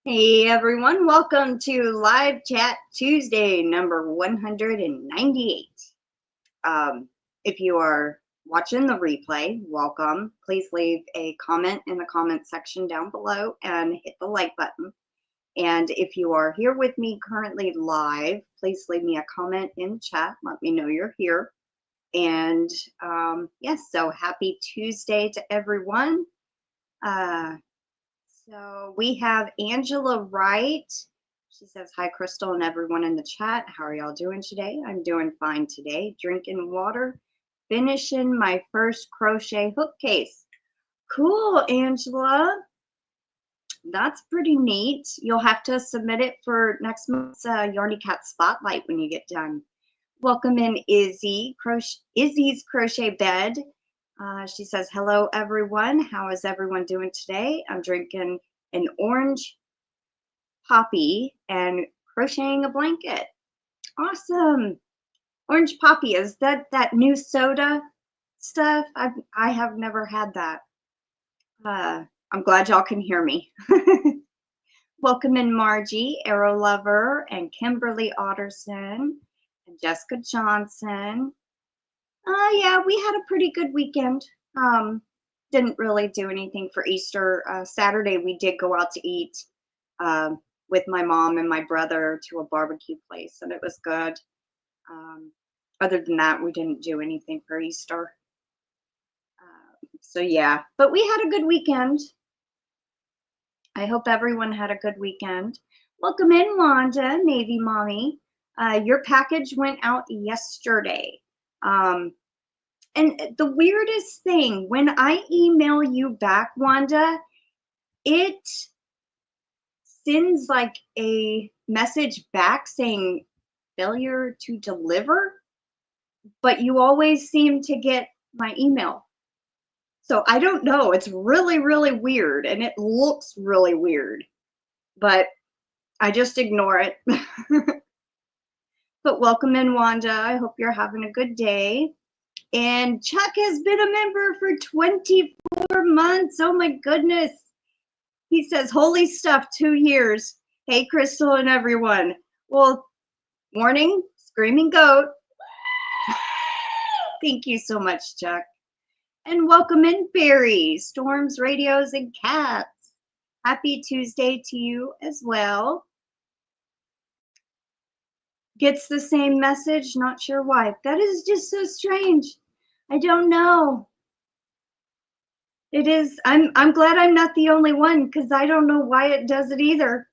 Hey everyone, welcome to Live Chat Tuesday number 198. If you are watching the replay, welcome. Please leave a comment in the comment section down below and hit the like button. And if you are here with me currently live, please leave me a comment in the chat. Let me know you're here. And yes, so happy Tuesday to everyone. So we have Angela Wright. She says, hi, Crystal and everyone in the chat. How are y'all doing today? I'm doing fine today. Drinking water, finishing my first crochet hook case. Cool, Angela. That's pretty neat. You'll have to submit it for next month's Yarny Cat Spotlight when you get done. Welcome in Izzy, Izzy's Crochet Bed. She says, hello, everyone. How is everyone doing today? I'm drinking an orange poppy and crocheting a blanket. Awesome. Orange poppy, is that new soda stuff? I have never had that. I'm glad y'all can hear me. Welcome in Margie, Arrow Lover, and Kimberly Otterson, and Jessica Johnson. Yeah, we had a pretty good weekend. Didn't really do anything for Easter. Saturday we did go out to eat with my mom and my brother to a barbecue place, and it was good. Other than that, we didn't do anything for Easter. So yeah, but we had a good weekend. I hope everyone had a good weekend. Welcome in, Wanda, Navy Mommy. Your package went out yesterday. And the weirdest thing, when I email you back, Wanda, it sends like a message back saying failure to deliver, but you always seem to get my email. So I don't know. It's really, really weird, and it looks really weird, but I just ignore it. But welcome in, Wanda. I hope you're having a good day. And Chuck has been a member for 24 months. Oh my goodness. He says, holy stuff, 2 years. Hey, Crystal and everyone. Well, morning, screaming goat. Thank you so much, Chuck. And welcome in, Barry, Storms, Radios, and Cats. Happy Tuesday to you as well. Gets the same message, not sure why. That is just so strange. I don't know. It is, I'm glad I'm not the only one, because I don't know why it does it either.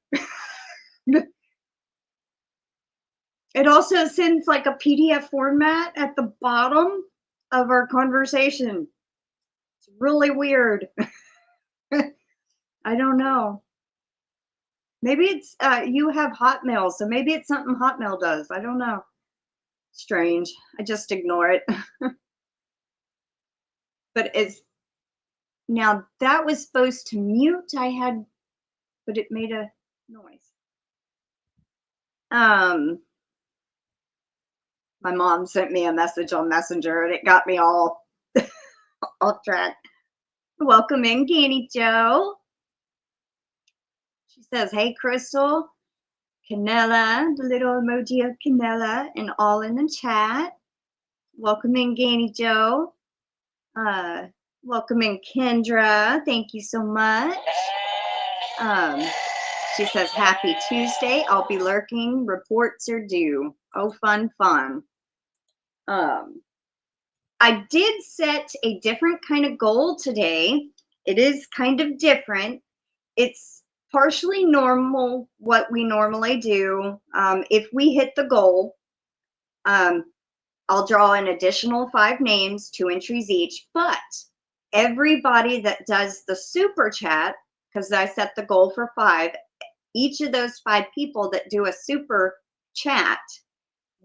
It also sends like a PDF format at the bottom of our conversation. It's really weird. I don't know. Maybe it's, you have Hotmail, so maybe it's something Hotmail does. I don't know. Strange. I just ignore it. But it's, now that was supposed to mute. But it made a noise. My mom sent me a message on Messenger and it got me all off track. Welcome in, GanniJo. She says, hey, Crystal, Canella, the little emoji of Canella, and all in the chat. Welcome in, GanniJo. Welcome in, Kendra. Thank you so much. She says, happy Tuesday. I'll be lurking. Reports are due. Oh, fun, fun. I did set a different kind of goal today. It is kind of different. It's partially normal, what we normally do. If we hit the goal, I'll draw an additional 5 names, 2 entries each, but everybody that does the super chat, because I set the goal for 5, each of those 5 people that do a super chat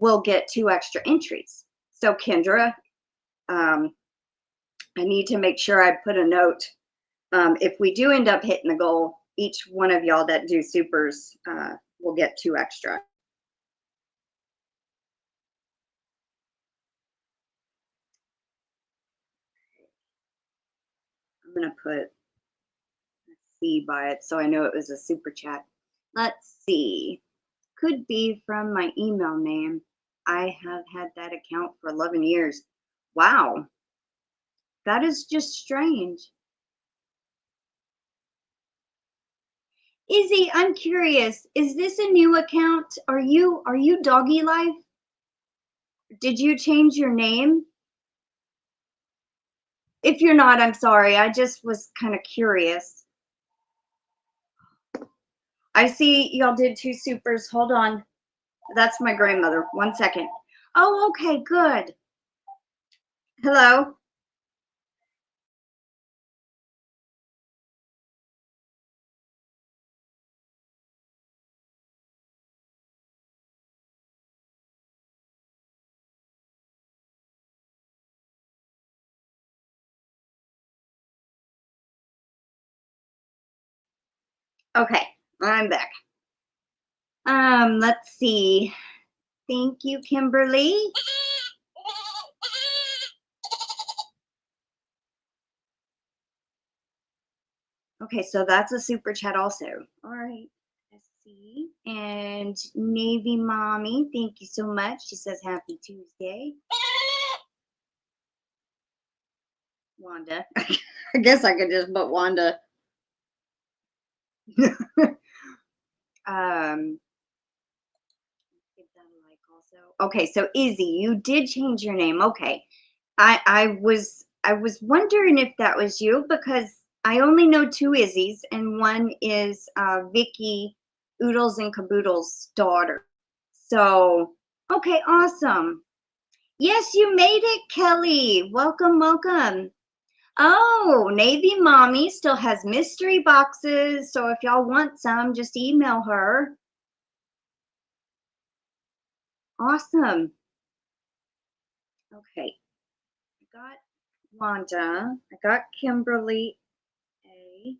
will get 2 extra entries. So Kendra, I need to make sure I put a note. If we do end up hitting the goal, each one of y'all that do supers will get 2 extra. I'm going to put a C by it so I know it was a super chat. Let's see. Could be from my email name. I have had that account for 11 years. Wow. That is just strange. Izzy, I'm curious. Is this a new account? Are you Doggy Life? Did you change your name? If you're not, I'm sorry. I just was kind of curious. I see y'all did 2 supers. Hold on. That's my grandmother. 1 second. Oh, okay, good. Hello. Okay, I'm back. Let's see. Thank you, Kimberly. Okay, so that's a super chat also. All right, let's see. And Navy Mommy, thank you so much. She says happy Tuesday. Wanda. I guess I could just put Wanda. Give that a like also. Okay, so Izzy, you did change your name. Okay. I was wondering if that was you because I only know 2 Izzies and one is Vicky Oodles&Caboodles' daughter. So, okay, awesome. Yes, you made it, Kelly. Welcome, welcome. Oh, Navy Mommy still has mystery boxes. So if y'all want some, just email her. Awesome. Okay. I got Wanda. I got Kimberly A.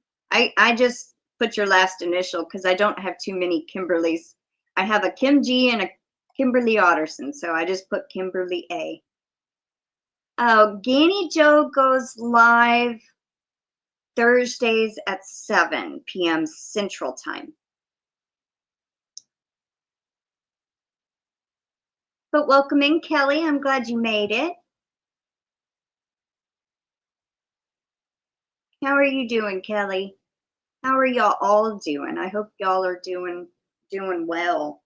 I just put your last initial because I don't have too many Kimberlys. I have a Kim G and a Kimberly Otterson, so I just put Kimberly A. Oh, GanniJo goes live Thursdays at 7 p.m. Central Time. But welcome in, Kelly. I'm glad you made it. How are you doing, Kelly? How are y'all all doing? I hope y'all are doing well.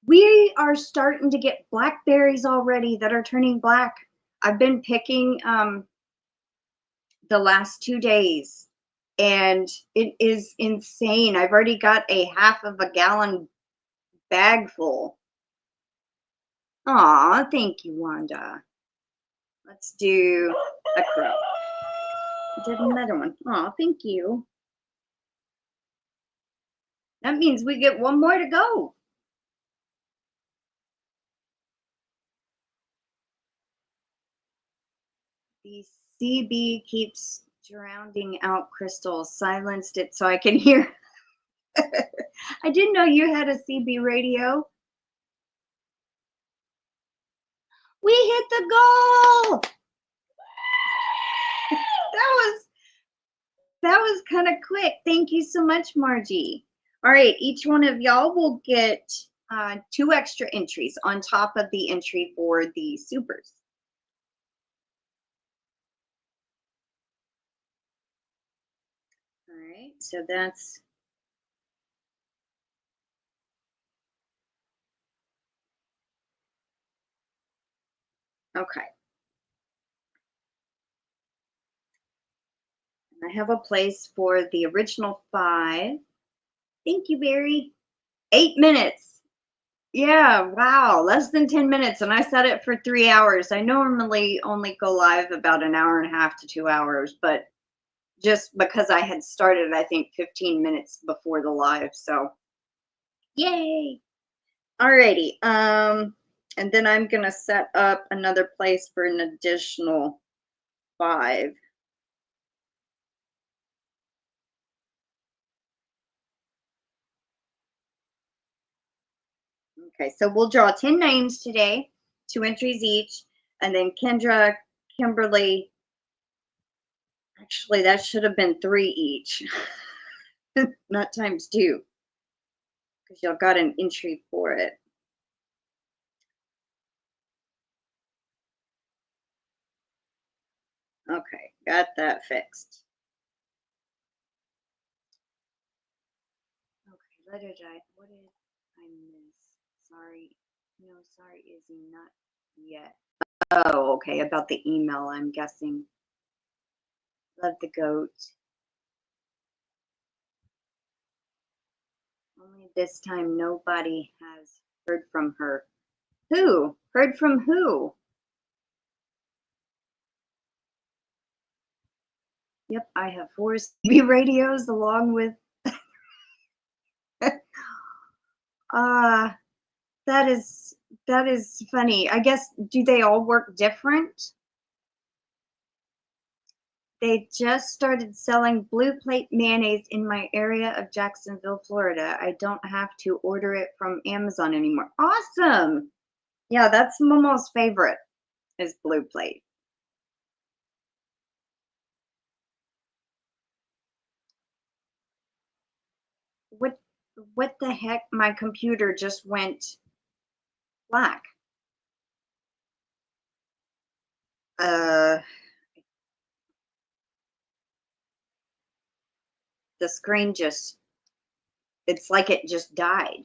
We are starting to get blackberries already that are turning black. I've been picking the last 2 days and it is insane. I've already got a half of a gallon bag full. Aw, thank you, Wanda. Let's do a crow. Did another one. Aw, thank you. That means we get 1 more to go. The CB keeps drowning out crystals. Silenced it so I can hear. I didn't know you had a CB radio. We hit the goal. that was kind of quick. Thank you so much, Margie. All right, each one of y'all will get 2 extra entries on top of the entry for the supers. All right, so that's okay. I have a place for the original 5. Thank you, Barry. 8 minutes. Yeah, wow, less than 10 minutes. And I set it for 3 hours. I normally only go live about an hour and a half to 2 hours, but just because I had started, I think 15 minutes before the live. So yay. Alrighty. And then I'm gonna set up another place for an additional 5. Okay, so we'll draw 10 names today, 2 entries each, and then Kendra, Kimberly, Actually, that should have been 3 each, not times 2, because y'all got an entry for it. Okay, got that fixed. Okay, what did I miss? Sorry. No, sorry, Izzy, not yet. Oh, okay, about the email, I'm guessing. Love the goat. Only this time nobody has heard from her. Who? Heard from who? Yep, I have 4 CB radios along with that is funny. I guess, do they all work different? They just started selling blue plate mayonnaise in my area of Jacksonville, Florida. I don't have to order it from Amazon anymore. Awesome. Yeah, that's Momo's favorite is blue plate. What the heck? My computer just went black. The screen just, it's like it just died.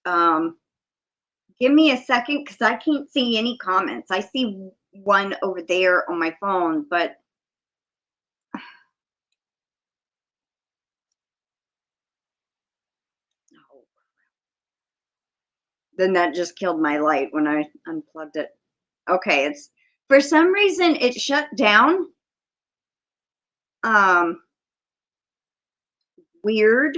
Give me a second because I can't see any comments. I see one over there on my phone, but oh, then that just killed my light when I unplugged it. Okay, it's for some reason it shut down. Weird.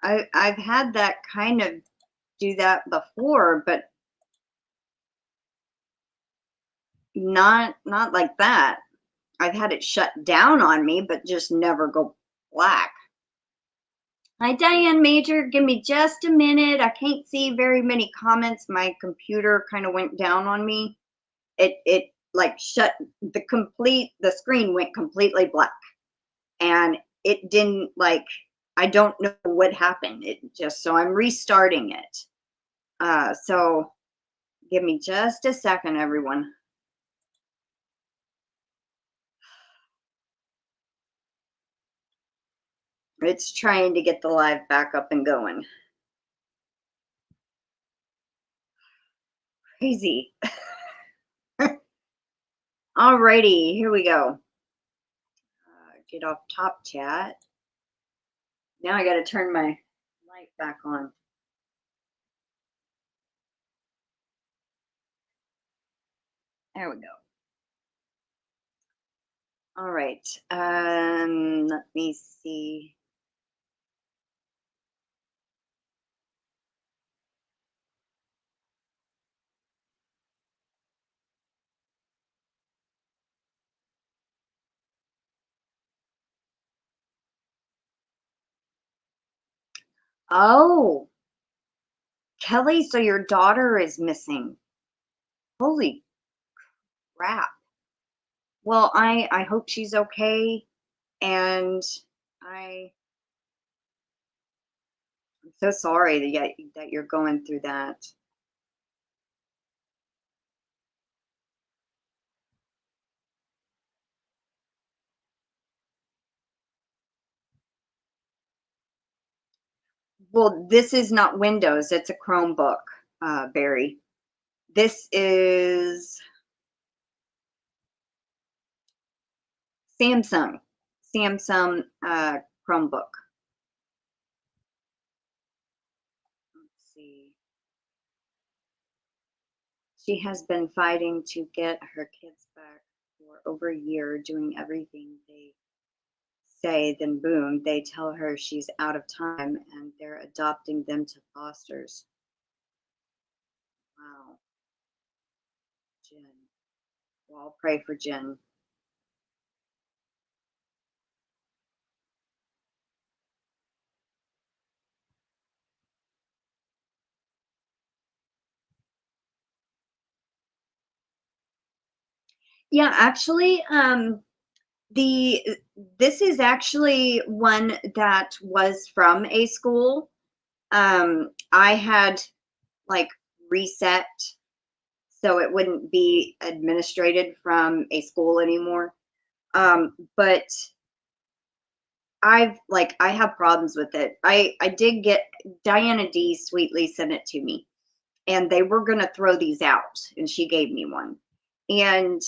I've had that kind of do that before, but not like that. I've had it shut down on me, but just never go black. Hi, Diane Major. Give me just a minute. I can't see very many comments. My computer kind of went down on me. It like shut the screen went completely black, and it didn't like, I don't know what happened. It just, so I'm restarting it. So give me just a second, everyone. It's trying to get the live back up and going. Crazy. Alrighty, here we go. Get off top chat. Now I got to turn my light back on. There we go. All right. Let me see. Oh, Kelly, so your daughter is missing. Holy crap. Well, I hope she's okay, and I'm so sorry that you're going through that. Well, this is not Windows, it's a Chromebook, Barry. This is Samsung Chromebook. Let's see. She has been fighting to get her kids back for over a year, doing everything they say, then boom, they tell her she's out of time and they're adopting them to fosters. Wow. Jen. Well, I'll pray for Jen. Yeah, actually, the this is actually one that was from a school. I had like reset so it wouldn't be administrated from a school anymore. But I have problems with it. I did get Diana D sweetly sent it to me, and they were gonna throw these out, and she gave me one. And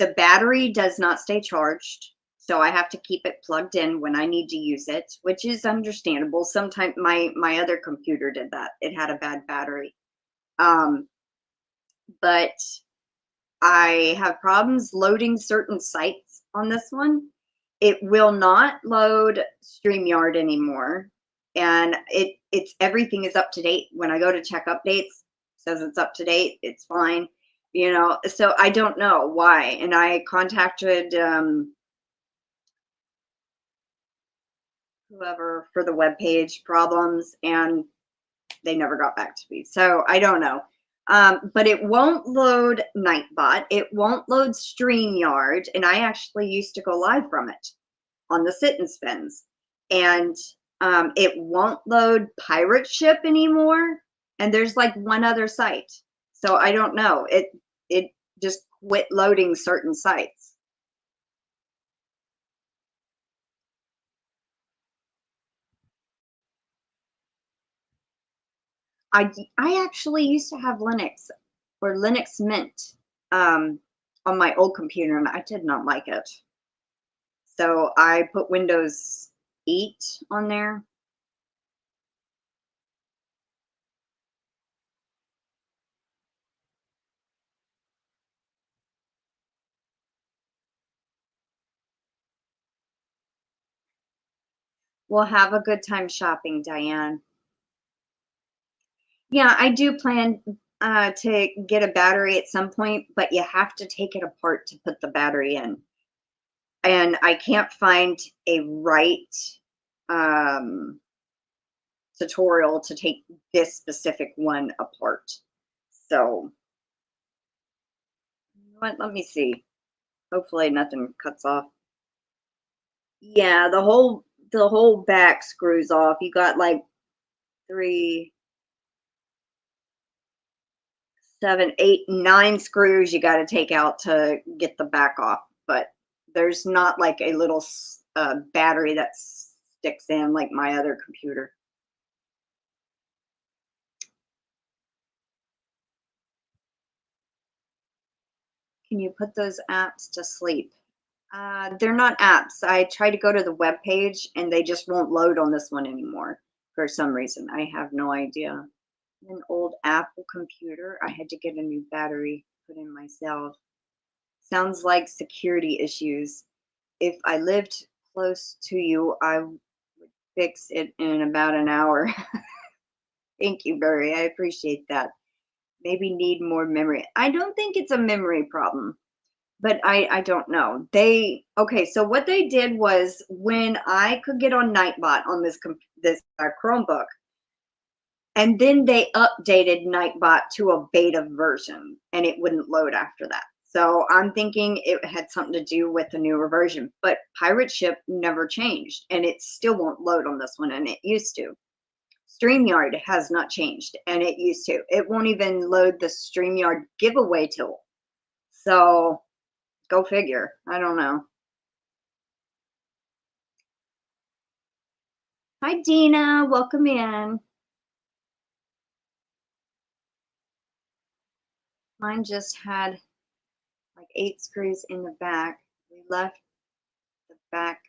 the battery does not stay charged, so I have to keep it plugged in when I need to use it, which is understandable. Sometimes my other computer did that. It had a bad battery. But I have problems loading certain sites on this one. It will not load StreamYard anymore, and it's everything is up to date. When I go to check updates, it says it's up to date. It's fine, you know. So I don't know why, and I contacted whoever for the web page problems, and they never got back to me. So I don't know. But it won't load Nightbot. It won't load StreamYard. And I actually used to go live from it on the sit and spins. And it won't load Pirate Ship anymore. And there's like one other site. So I don't know. It just quit loading certain sites. I actually used to have Linux or Linux Mint on my old computer, and I did not like it. So I put Windows 8 on there. Well, have a good time shopping, Diane. Yeah, I do plan to get a battery at some point, but you have to take it apart to put the battery in. And I can't find a right um, tutorial to take this specific one apart. So, you know what? Let me see. Hopefully nothing cuts off. Yeah, the whole back screws off. You got like 3, 7, 8, 9 screws you got to take out to get the back off. But there's not like a little battery that sticks in like my other computer. Can you put those apps to sleep? They're not apps. I try to go to the web page and they just won't load on this one anymore for some reason. I have no idea. An old Apple computer. I had to get a new battery put in myself. Sounds like security issues. If I lived close to you, I would fix it in about an hour. Thank you, Barry. I appreciate that. Maybe need more memory. I don't think it's a memory problem, but I don't know. Okay, so what they did was when I could get on Nightbot on this Chromebook, and then they updated Nightbot to a beta version, and it wouldn't load after that. So I'm thinking it had something to do with the newer version, but Pirate Ship never changed, and it still won't load on this one, and it used to. StreamYard has not changed, and it used to. It won't even load the StreamYard giveaway tool. So go figure. I don't know. Hi, Dina. Welcome in. Mine just had like 8 screws in the back. We left the back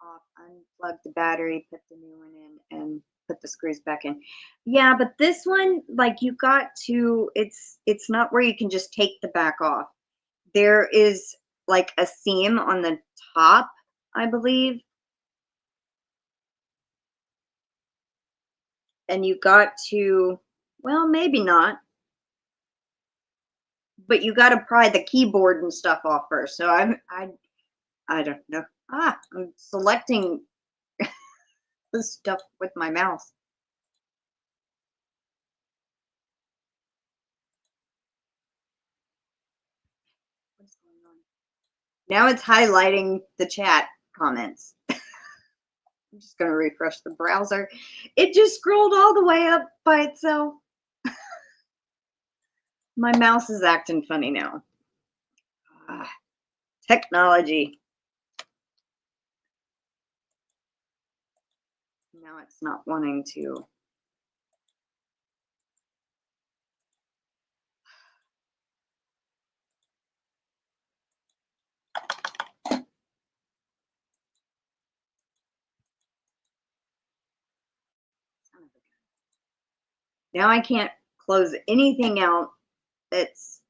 off, unplugged the battery, put the new one in, and put the screws back in. Yeah, but this one, like you got to, it's not where you can just take the back off. There is like a seam on the top, I believe. And you got to, well, maybe not, but you got to pry the keyboard and stuff off first. So I don't know. I'm selecting the stuff with my mouse. What's going on? Now it's highlighting the chat comments. I'm just going to refresh the browser. It just scrolled all the way up by itself. My mouse is acting funny now. Technology. Now it's not wanting to. Now I can't close anything out that's.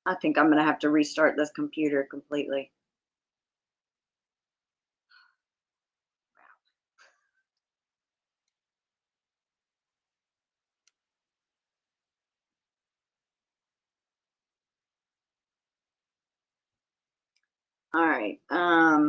I think I'm going to have to restart this computer completely. All right. All right.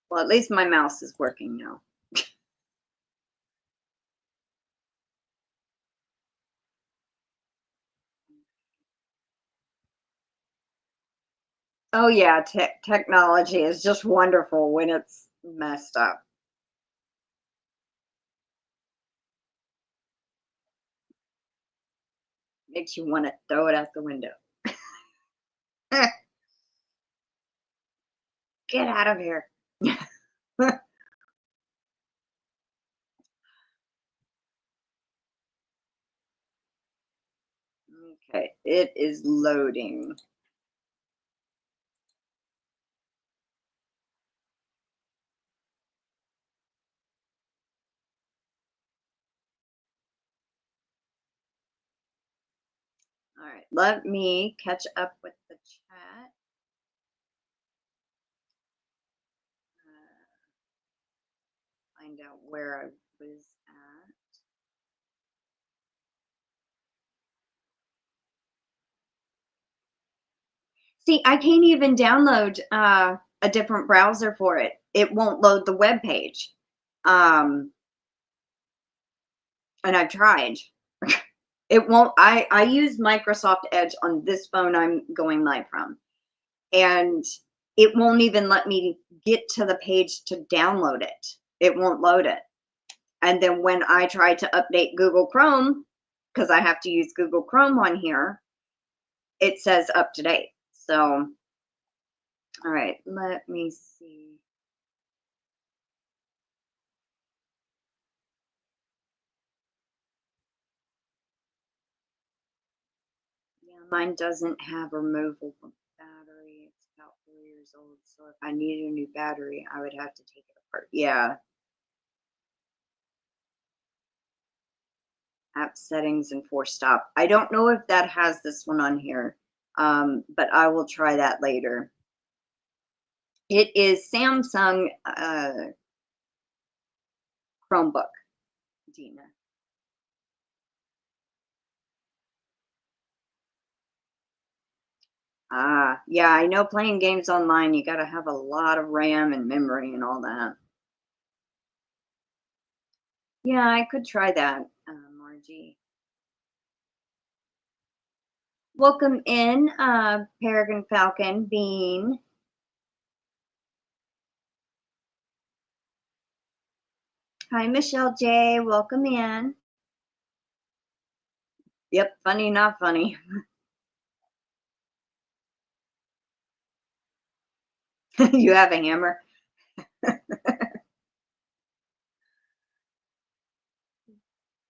Well, at least my mouse is working now. Oh yeah, technology is just wonderful when it's messed up. Makes you want to throw it out the window. Get out of here. Okay, it is loading. All right, let me catch up with the chat. Find out where I was at. See, I can't even download a different browser for it. It won't load the web page. And I've tried. It won't. I use Microsoft Edge on this phone I'm going live from. And it won't even let me get to the page to download it. It won't load it. And then when I try to update Google Chrome, because I have to use Google Chrome on here, it says up to date. So, all right, let me see. Yeah, mine doesn't have a removable battery. It's about 4 years old. So if I needed a new battery, I would have to take it apart. Yeah. App settings and force stop. I don't know if that has this one on here, but I will try that later. It is Samsung Chromebook, Dina. Yeah, I know playing games online, you got to have a lot of RAM and memory and all that. Yeah, I could try that, Margie. Welcome in, Peregrine Falcon, Bean. Hi, MichelleJ. Welcome in. Yep, funny, not funny. You have a hammer.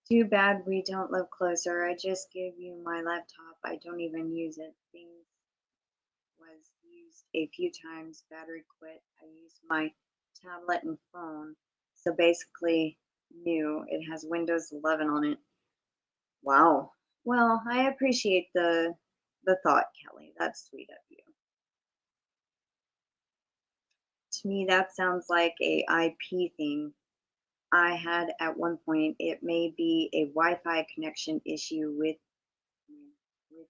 Too bad we don't live closer. I just give you my laptop. I don't even use it. Things was used used a few times. Battery quit. I used my tablet and phone. So basically new. It has Windows 11 on it. Wow. Well, I appreciate the thought, Kelly. That's sweet of you. To me, that sounds like a IP thing. I had at one point. It may be a Wi-Fi connection issue with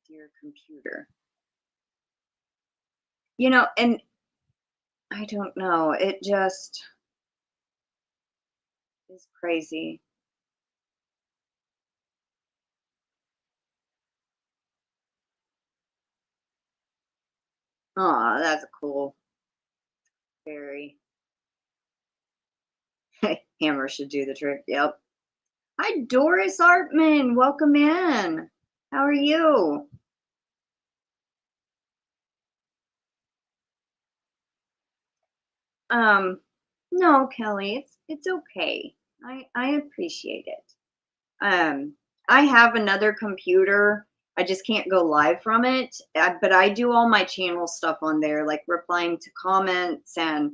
your computer. You know, and I don't know. It just is crazy. Oh, that's cool. Very. Hammer should do the trick. Yep. Hi, Doris Artman. Welcome in. How are you? No, Kelly, it's okay. I appreciate it. I have another computer. I just can't go live from it. But I do all my channel stuff on there, like replying to comments and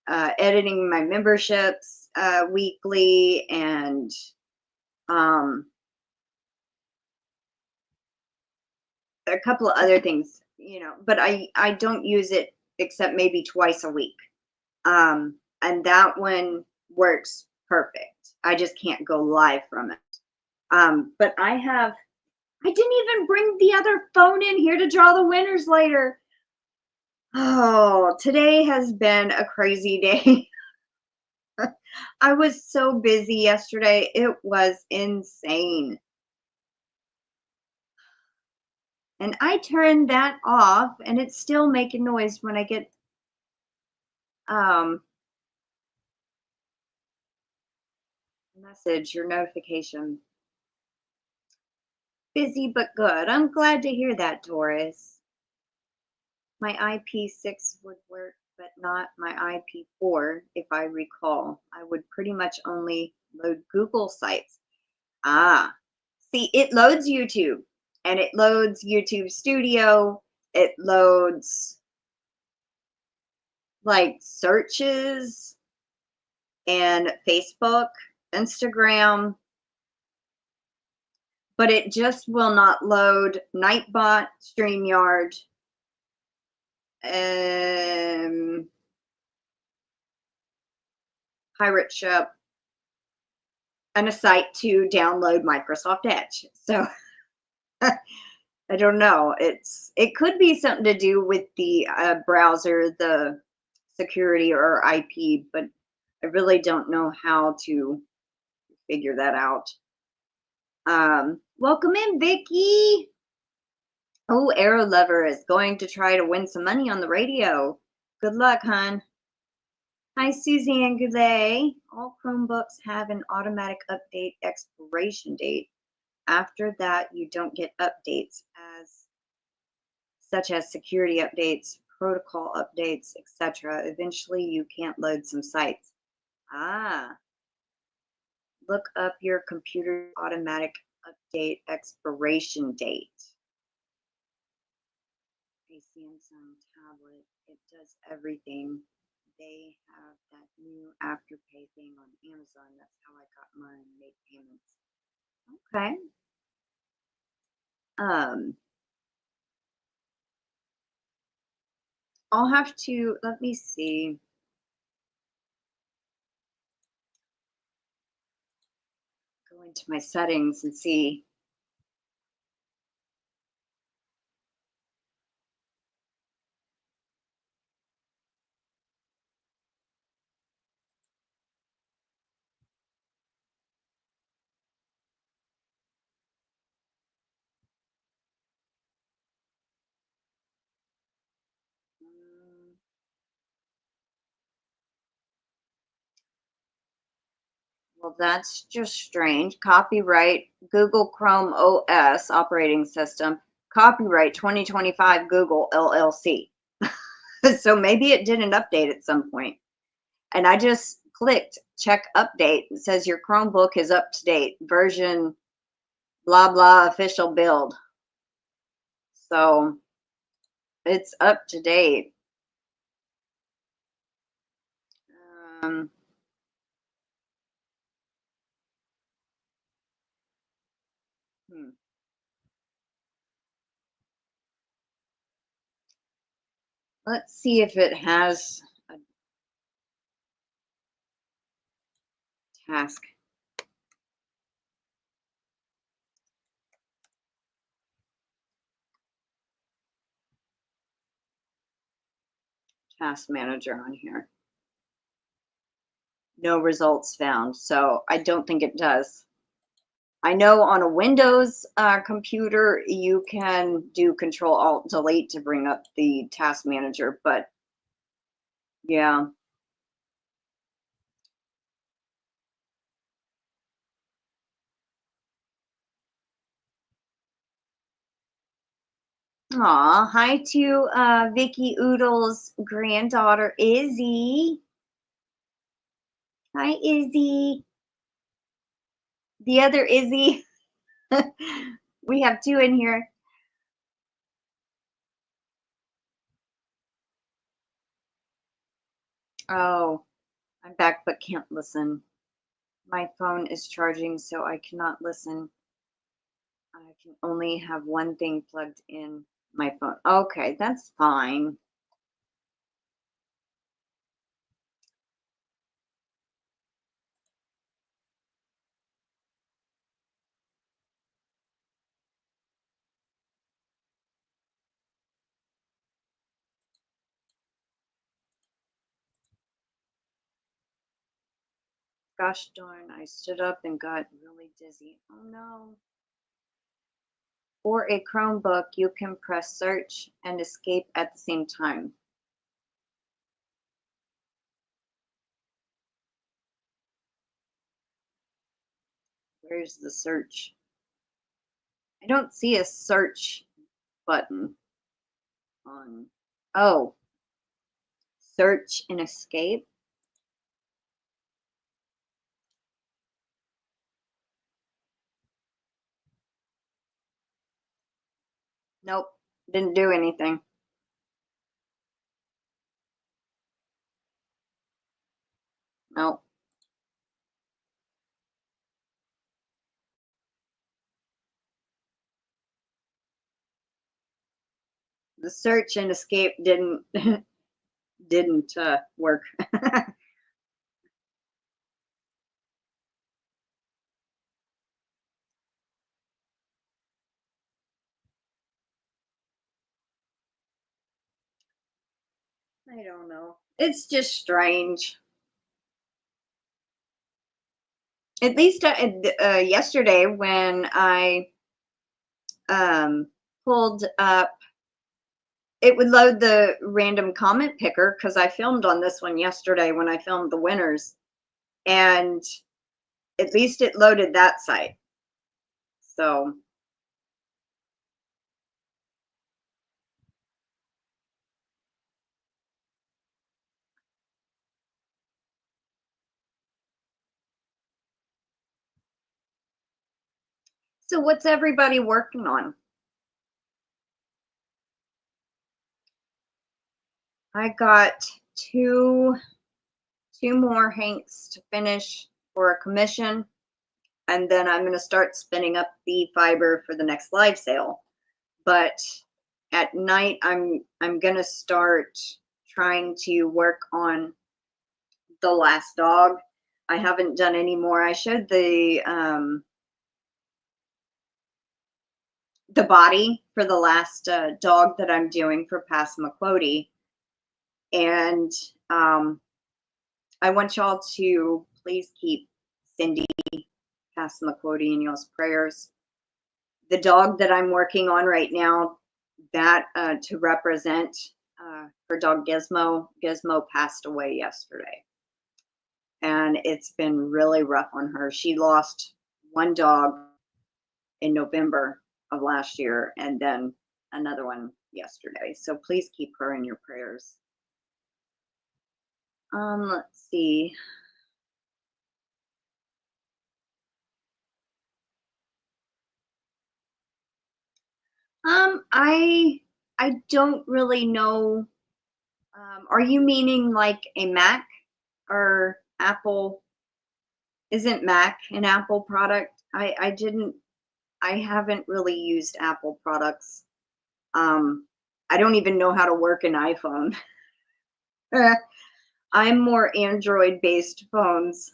editing my memberships weekly, and a couple of other things, you know. But I don't use it except maybe twice a week, and that one works perfect. I just can't go live from it. But I didn't even bring the other phone in here to draw the winners later. Oh, today has been a crazy day. I was so busy yesterday. It was insane. And I turned that off, and it's still making noise when I get message or notification. Busy but good. I'm glad to hear that, Doris. My IP6 would work, but not my IP4, if I recall. I would pretty much only load Google sites. Ah, see, it loads YouTube, and it loads YouTube Studio. It loads like searches and Facebook, Instagram, but it just will not load Nightbot, StreamYard, Pirate Ship, and a site to download Microsoft Edge. So I don't know. It could be something to do with the browser, the security or IP, but I really don't know how to figure that out. Welcome in, Vicky. Oh, Arrow Lover is going to try to win some money on the radio. Good luck, hon. Hi, Suzanne Goulet. All Chromebooks have an automatic update expiration date. After that, you don't get updates such as security updates, protocol updates, etc. Eventually, you can't load some sites. Ah. Look up your computer's automatic update expiration date. A Samsung tablet, it does everything. They have that new Afterpay thing on Amazon. That's how I got mine, made payments. Okay. I'll have to, let me see. Go into my settings and see. Well, that's just strange. Copyright Google Chrome OS operating system. Copyright 2025 Google LLC. So maybe it did an update at some point. And I just clicked check update. It says your Chromebook is up to date. Version blah blah official build. So It's up to date. Um, Let's see if it has a task. Task manager on here. No results found, so I don't think it does. I know on a Windows computer you can do Control-Alt-Delete to bring up the task manager, but yeah. Aw, hi to Vicky Oodles' granddaughter, Izzy. Hi, Izzy. The other Izzy. We have two in here. Oh, I'm back but can't listen. My phone is charging, so I cannot listen. I can only have one thing plugged in my phone. Okay, that's fine. Gosh darn, I stood up and got really dizzy. Oh no. For a Chromebook, you can press search and escape at the same time. Where's the search? I don't see a search button on. Oh, search and escape. Nope, didn't do anything. Nope. The search and escape didn't didn't work. I don't know. It's just strange. At least yesterday when I pulled up, it would load the random comment picker because I filmed on this one yesterday when I filmed the winners, and at least it loaded that site. So so what's everybody working on? I got two more hanks to finish for a commission, and then I'm going to start spinning up the fiber for the next live sale. But at night I'm going to start trying to work on the last dog. I haven't done any more. I showed the body for the last dog that I'm doing for Passamaquoddy, and I want y'all to please keep Cindy Passamaquoddy in y'all's prayers. The dog that I'm working on right now, that to represent her dog Gizmo. Gizmo passed away yesterday, and it's been really rough on her. She lost one dog in November of last year, and then another one yesterday. So please keep her in your prayers. Let's see. I I don't really know. Are you meaning like a Mac or Apple? Isn't Mac an Apple product? I haven't really used Apple products. I don't even know how to work an iPhone. I'm more Android-based phones.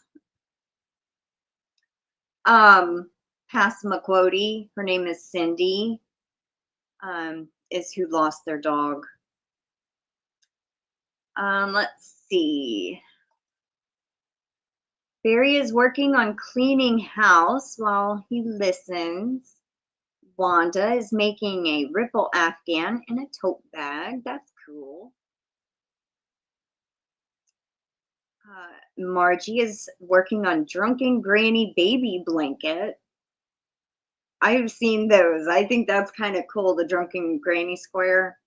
Passamaquoddy, her name is Cindy, is who lost their dog. Let's see. Barry is working on cleaning house while he listens. Wanda is making a ripple afghan in a tote bag. That's cool. Margie is working on Drunken Granny baby blanket. I've seen those. I think that's kind of cool, the Drunken Granny square.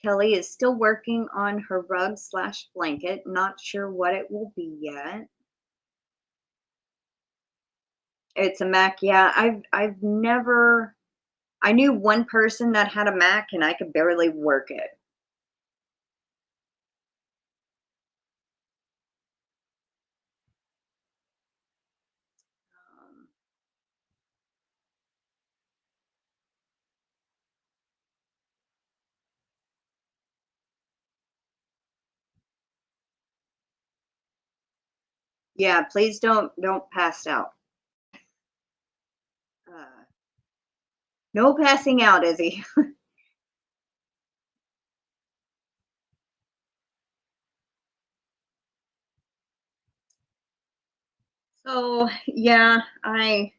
Kelly is still working on her rug / blanket. Not sure what it will be yet. It's a Mac. Yeah, I've never. I knew one person that had a Mac, and I could barely work it. Yeah, please don't pass out. No passing out, Izzy. So yeah, I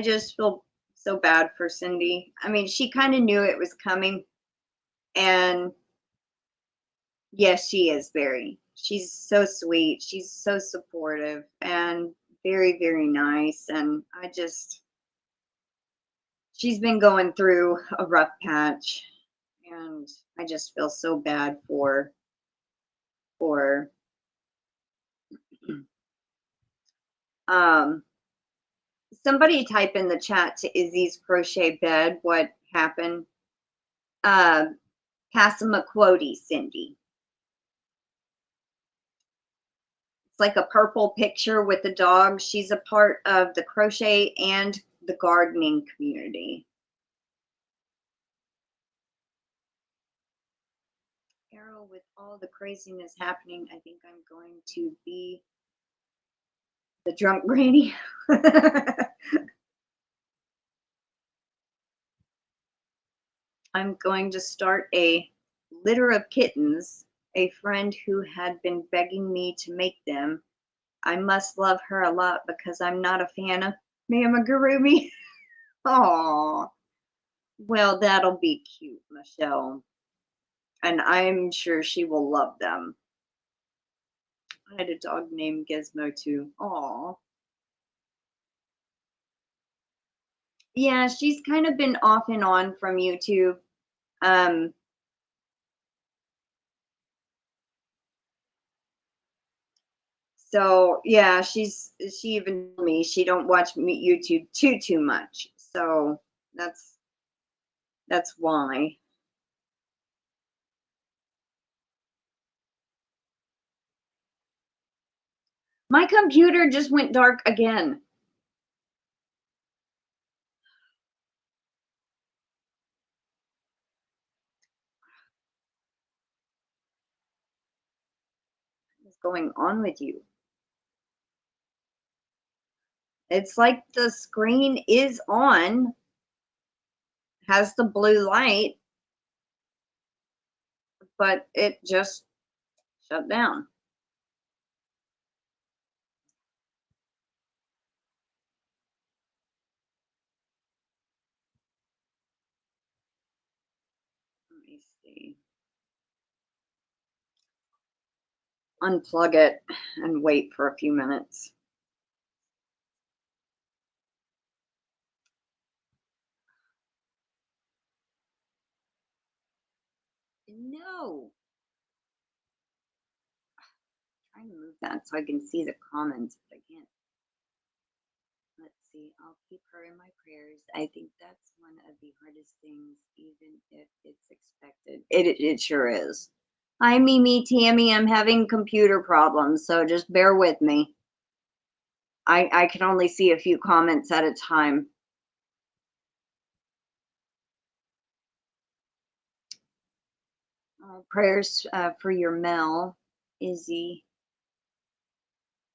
just feel so bad for Cindy. I mean, she kind of knew it was coming, and yes, she is very. She's so sweet. She's so supportive and very, very nice. And she's been going through a rough patch, and I just feel so bad for um somebody type in the chat to Izzy's crochet bed what happened. Passamaquoddy, Cindy. It's like a purple picture with the dog. She's a part of the crochet and the gardening community. Carol, with all the craziness happening, I think I'm going to be the drunk granny. I'm going to start a litter of kittens. A friend who had been begging me to make them. I must love her a lot because I'm not a fan of Mamagurumi. Aw. Well, that'll be cute, Michelle. And I'm sure she will love them. I had a dog named Gizmo too. Aw. Yeah, she's kind of been off and on from YouTube. So yeah, she even told me she don't watch YouTube too much. So that's why. My computer just went dark again. What's going on with you? It's like the screen is on, has the blue light, but it just shut down. Let me see. Unplug it and wait for a few minutes. No. I'm trying to move that so I can see the comments, but I can't. Let's see. I'll keep her in my prayers. I think that's one of the hardest things, even if it's expected. It sure is. Hi, Mimi, Tammy. I'm having computer problems, so just bear with me. I can only see a few comments at a time. Prayers for your Mel, Izzy.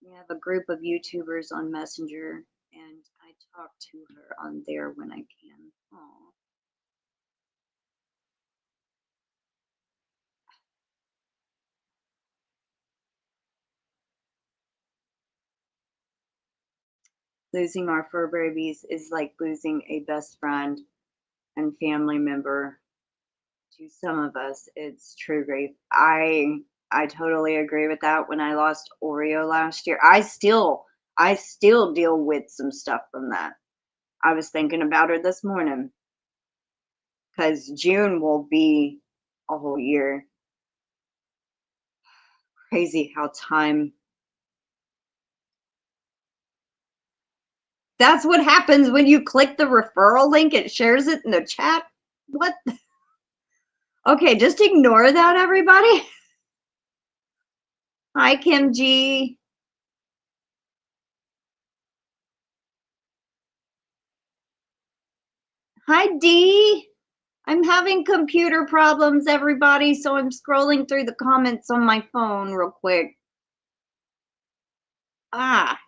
We have a group of YouTubers on Messenger, and I talk to her on there when I can. Aww. Losing our fur babies is like losing a best friend and family member. To some of us, it's true grief. I totally agree with that. When I lost Oreo last year, I still deal with some stuff from that. I was thinking about her this morning because June will be a whole year. Crazy how time. That's what happens when you click the referral link. It shares it in the chat. What? Okay, just ignore that, everybody. Hi, Kim G. Hi, Dee. I'm having computer problems, everybody, so I'm scrolling through the comments on my phone real quick. Ah.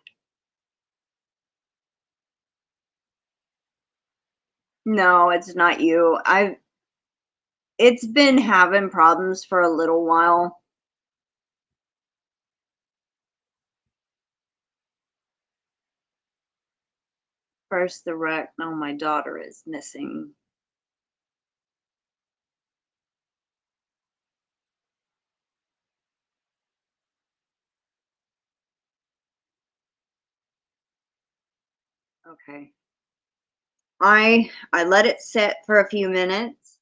No, it's not you. It's been having problems for a little while. First, the wreck. No, my daughter is missing. Okay. I let it sit for a few minutes,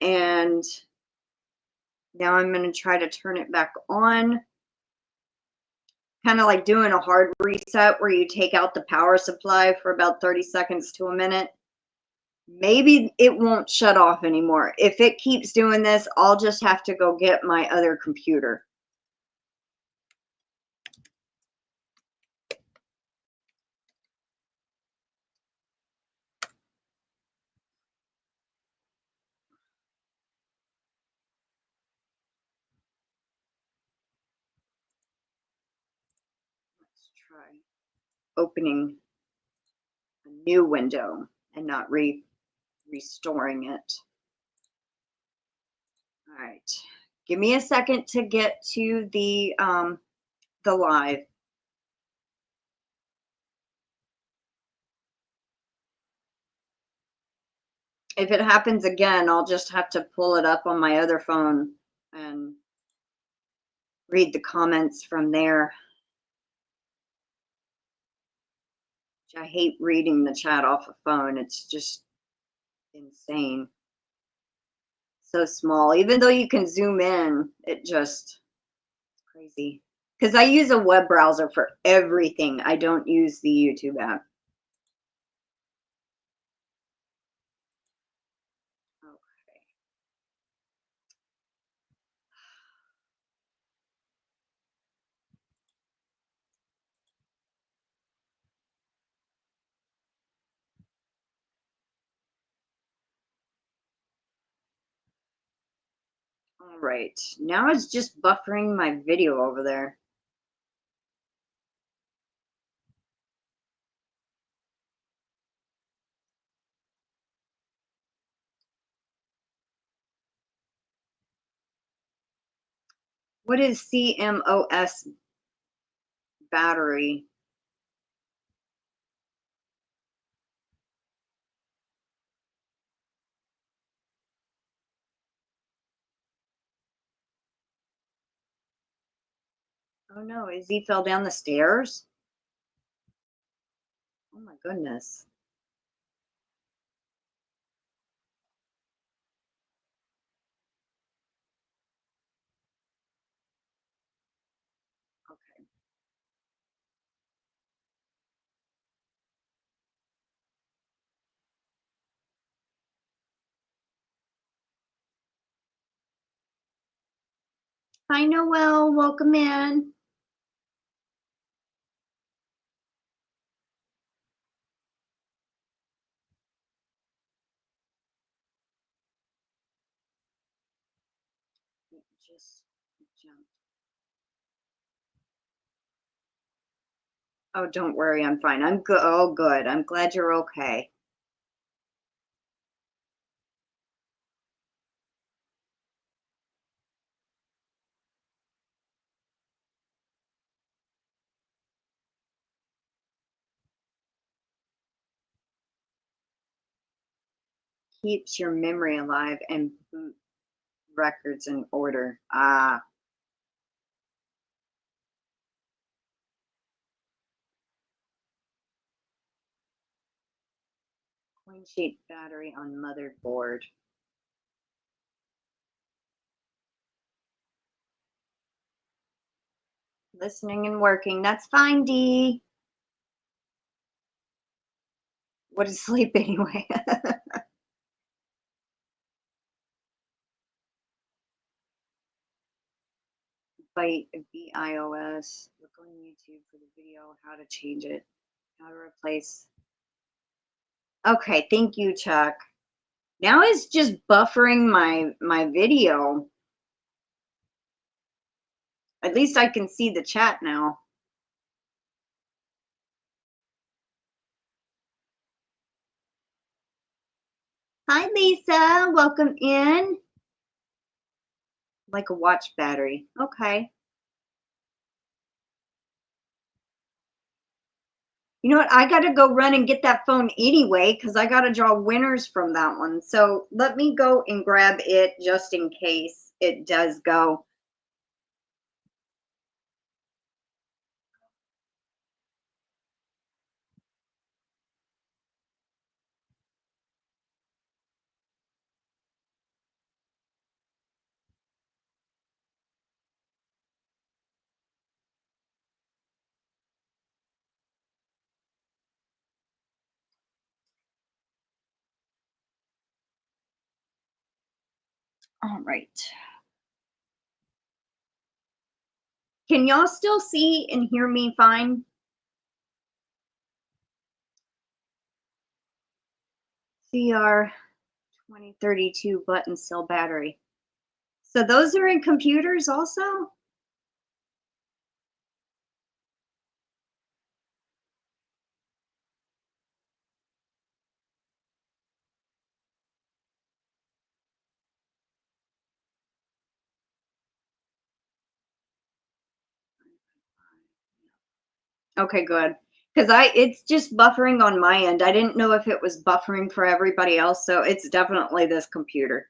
and now I'm going to try to turn it back on. Kind of like doing a hard reset where you take out the power supply for about 30 seconds to a minute. Maybe it won't shut off anymore. If it keeps doing this, I'll just have to go get my other computer. Let's try opening a new window and not restoring it. All right. Give me a second to get to the live. If it happens again, I'll just have to pull it up on my other phone and read the comments from there. I hate reading the chat off a phone. It's just insane. So small. Even though you can zoom in, it just crazy. Because I use a web browser for everything. I don't use the YouTube app. Okay. All right. Now it's just buffering my video over there. What is CMOS battery? Oh no, Izzy fell down the stairs? Oh my goodness. Okay. Hi, Noelle. Welcome in. Just jump. Oh, don't worry. I'm fine. I'm good. Oh, good. I'm glad you're okay. Keeps your memory alive and boot records in order. Ah. Coin sheet battery on motherboard. Listening and working. That's fine, Dee. What is sleep anyway? By BIOS. Look on YouTube for the video how to change it. How to replace. Okay, thank you, Chuck. Now it's just buffering my video. At least I can see the chat now. Hi, Lisa. Welcome in. Like a watch battery. Okay. You know what? I got to go run and get that phone anyway because I got to draw winners from that one. So let me go and grab it just in case it does go. All right. Can y'all still see and hear me fine? CR 2032 button cell battery. So those are in computers also? Okay, good. Because it's just buffering on my end. I didn't know if it was buffering for everybody else, so it's definitely this computer.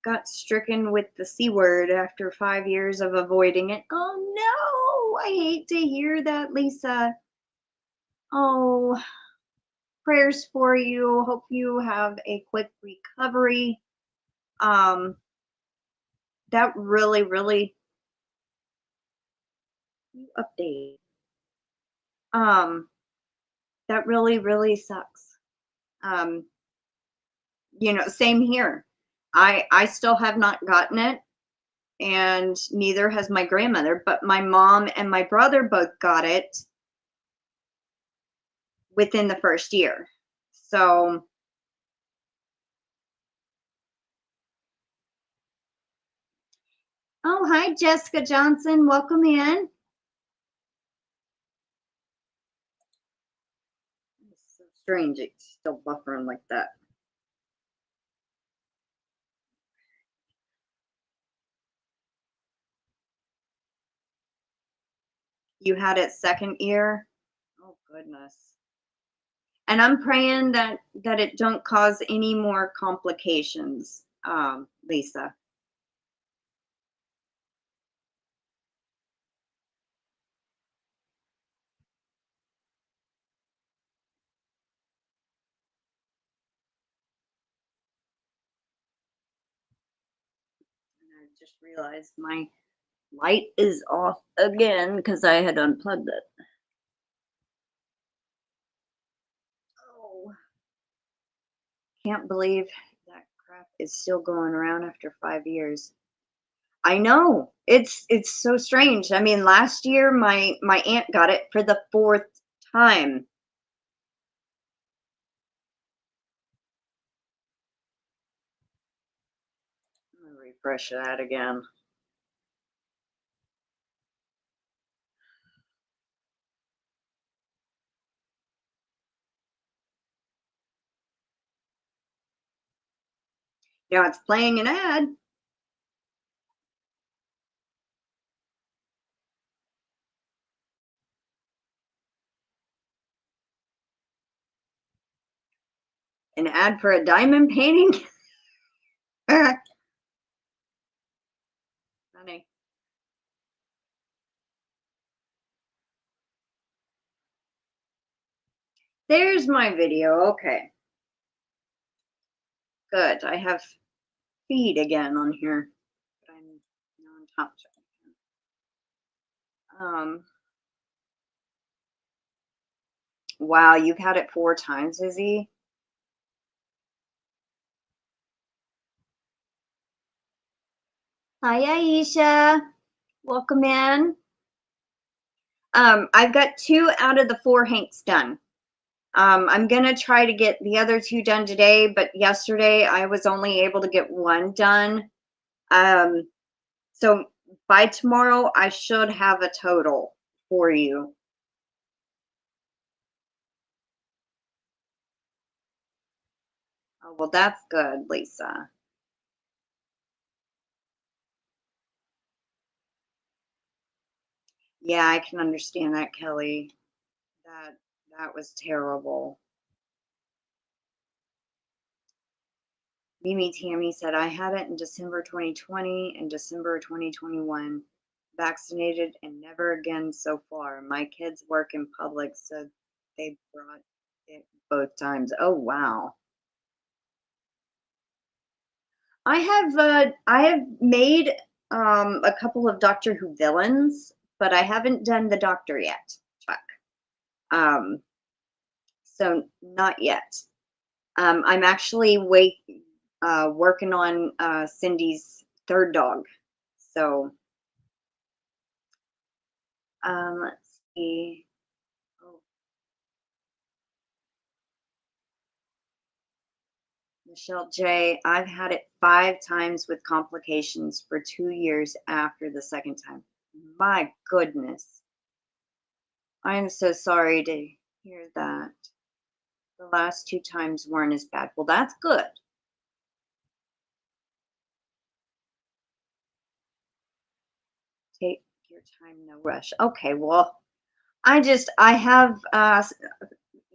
Got stricken with the C word after 5 years of avoiding it. Oh no, I hate to hear that, Lisa. Oh, prayers for you. Hope you have a quick recovery. That really update. That really sucks. Um, you know, same here. I still have not gotten it, and neither has my grandmother, but my mom and my brother both got it within the first year. So, oh, hi, Jessica Johnson. Welcome in. It's so strange. It's still buffering like that. You had it second year? Oh, goodness. And I'm praying that it don't cause any more complications, Lisa. I just realized my light is off again because I had unplugged it. Oh, can't believe that crap is still going around after 5 years. I know. It's so strange. I mean, last year my aunt got it for the 4th time. I'm gonna refresh that again. Now it's playing an ad. An ad for a diamond painting? Funny. There's my video. Okay. Good. I have feed again on here. But I'm now on top. Wow, you've had it 4 times, Izzy? Hi, Aisha. Welcome in. I've got 2 out of the 4 hanks done. I'm gonna try to get the other 2 done today, but yesterday I was only able to get 1 done. So by tomorrow I should have a total for you. Oh, well, that's good, Lisa. Yeah, I can understand that, Kelly. That was terrible. Mimi Tammy said, I had it in December 2020 and December 2021. Vaccinated and never again so far. My kids work in public, so they brought it both times. Oh, wow. I have made a couple of Doctor Who villains, but I haven't done the Doctor yet, Chuck. So not yet. I'm actually working on Cindy's 3rd dog. So let's see. Oh, MichelleJ, I've had it 5 times with complications for 2 years after the 2nd time. My goodness. I am so sorry to hear that. The last 2 times weren't as bad. Well, that's good. Take your time, no rush. Okay, well, I have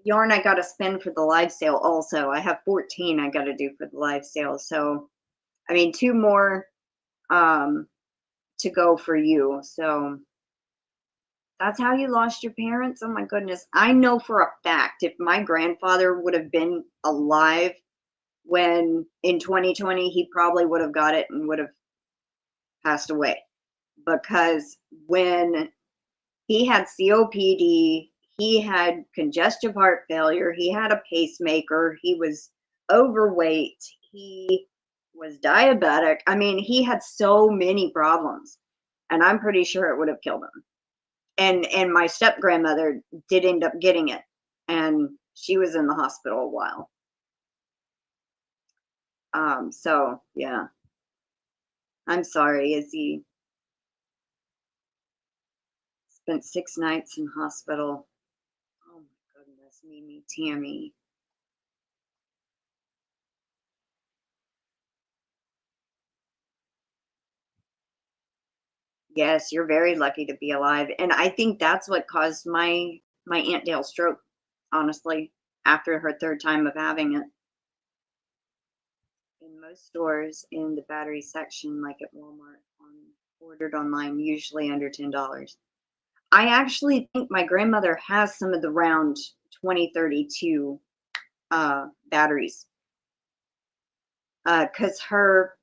yarn I got to spend for the live sale also. I have 14 I got to do for the live sale. So, I mean, 2 more to go for you. So, that's how you lost your parents? Oh my goodness. I know for a fact if my grandfather would have been alive when in 2020, he probably would have got it and would have passed away. Because when he had COPD, he had congestive heart failure, he had a pacemaker, he was overweight, he was diabetic. I mean, he had so many problems, and I'm pretty sure it would have killed him. And my step grandmother did end up getting it, and she was in the hospital a while. So yeah, I'm sorry. Izzy spent 6 nights in hospital. Oh my goodness, Mimi Tammy. Yes, you're very lucky to be alive, and I think that's what caused my Aunt Dale stroke. Honestly, after her 3rd time of having it. In most stores in the battery section, like at Walmart, ordered online, usually under $10. I actually think my grandmother has some of the round 2032 batteries, because her,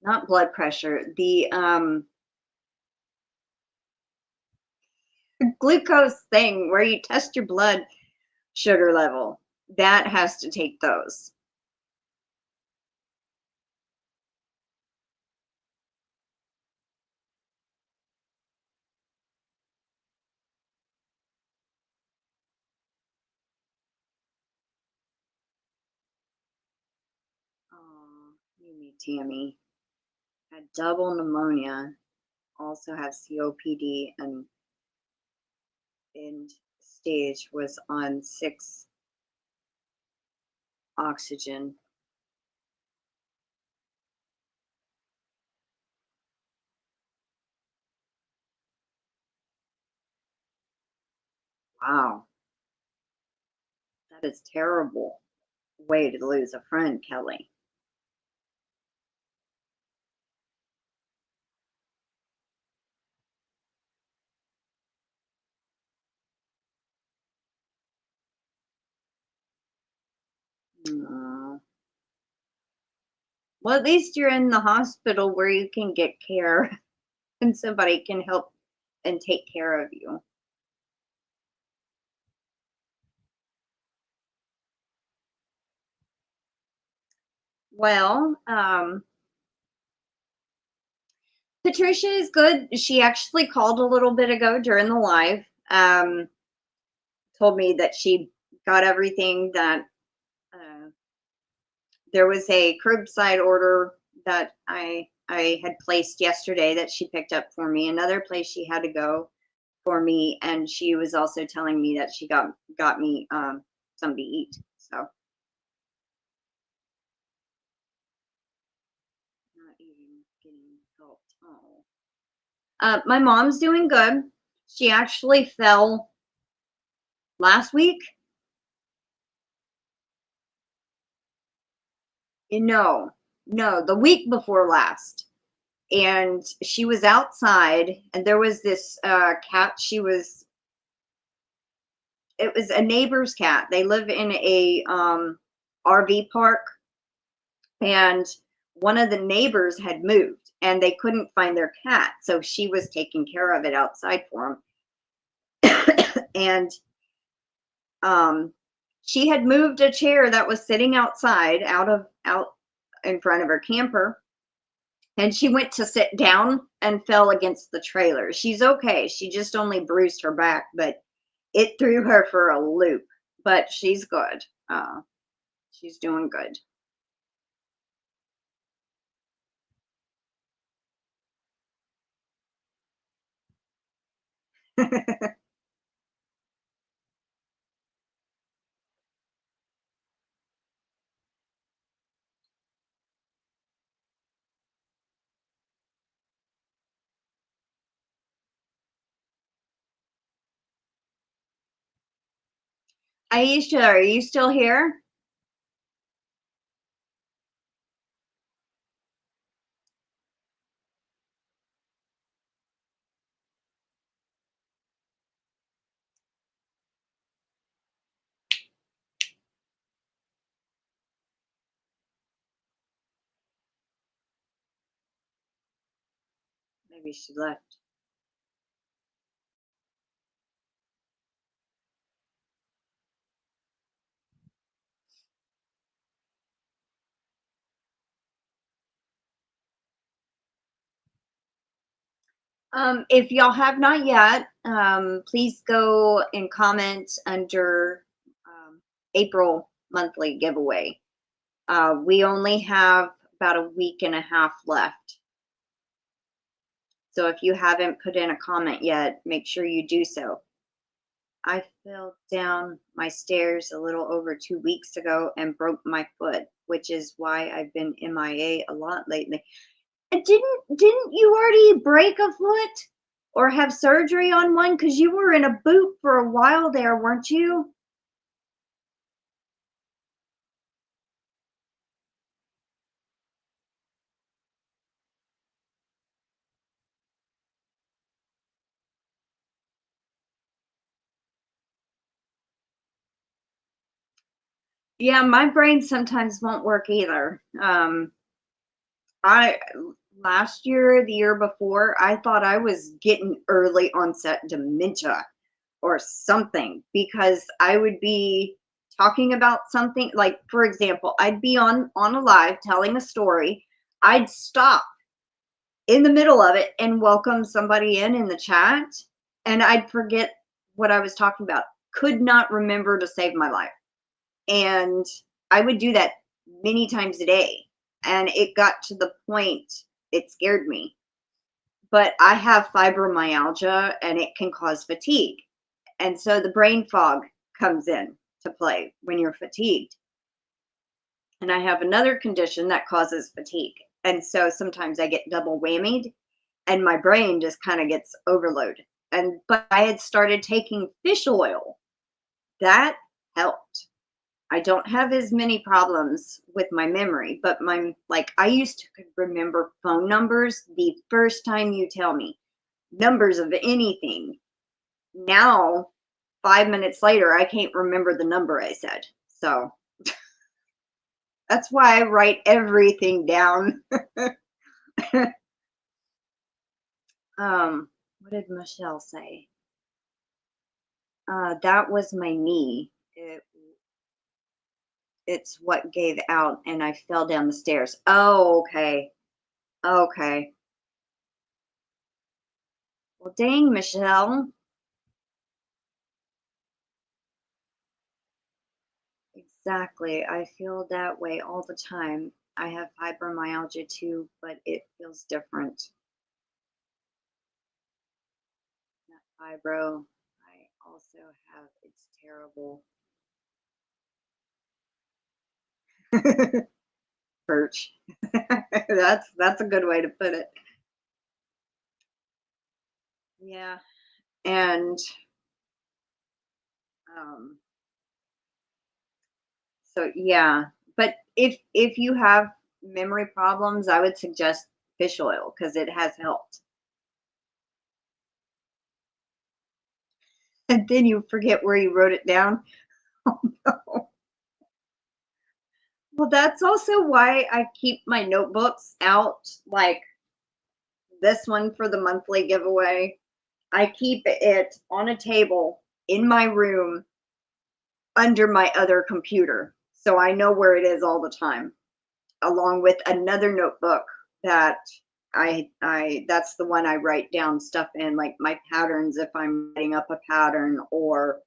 not blood pressure, the glucose thing where you test your blood sugar level, that has to take those. Tammy had double pneumonia, also have COPD, and end stage was on 6 oxygen. Wow, that is terrible way to lose a friend, Kelly. Well, at least you're in the hospital where you can get care and somebody can help and take care of you. Well, Patricia is good. She actually called a little bit ago during the live. Told me that she got everything that there was a curbside order that I had placed yesterday that she picked up for me. Another place she had to go for me, and she was also telling me that she got me something to eat. So not even getting helped. Oh, my mom's doing good. She actually fell last week. No, the week before last. And she was outside, and there was this cat. It was a neighbor's cat. They live in a RV park, and one of the neighbors had moved, and they couldn't find their cat, so she was taking care of it outside for them. And she had moved a chair that was sitting outside out in front of her camper, and she went to sit down and fell against the trailer. She's okay. She just only bruised her back, but it threw her for a loop. But she's good. She's doing good. Aisha, are you still here? Maybe she left. If y'all have not yet, please go and comment under April monthly giveaway. We only have about a week and a half left. So if you haven't put in a comment yet, make sure you do so. I fell down my stairs a little over 2 weeks ago and broke my foot, which is why I've been MIA a lot lately. Didn't you already break a foot or have surgery on one? Because you were in a boot for a while there, weren't you? Yeah, my brain sometimes won't work either. I last year, the year before, I thought I was getting early onset dementia or something, because I would be talking about something, like, for example, I'd be on a live telling a story. I'd stop in the middle of it and welcome somebody in the chat, and I'd forget what I was talking about. Could not remember to save my life. And I would do that many times a day. and it got to the point it scared me. But I have fibromyalgia, and it can cause fatigue. And so the brain fog comes in to play when you're fatigued. And I have another condition that causes fatigue. And so sometimes I get double whammied and my brain just kind of gets overload. But I had started taking fish oil. That helped. I don't have as many problems with my memory, but I used to remember phone numbers the first time you tell me numbers of anything. Now, 5 minutes later, I can't remember the number I said. So that's why I write everything down. What did Michelle say? That was my knee. It's what gave out and I fell down the stairs. Oh, okay. Okay. Well, dang, Michelle. Exactly. I feel that way all the time. I have fibromyalgia too, but it feels different. Not fibro. I also have, it's terrible. Birch. That's a good way to put it. Yeah. And so yeah, but if you have memory problems, I would suggest fish oil because it has helped. And then you forget where you wrote it down. Oh no. Well, that's also why I keep my notebooks out, like this one for the monthly giveaway. I keep it on a table in my room under my other computer. So I know where it is all the time, along with another notebook that that's the one I write down stuff in, like my patterns if I'm writing up a pattern, or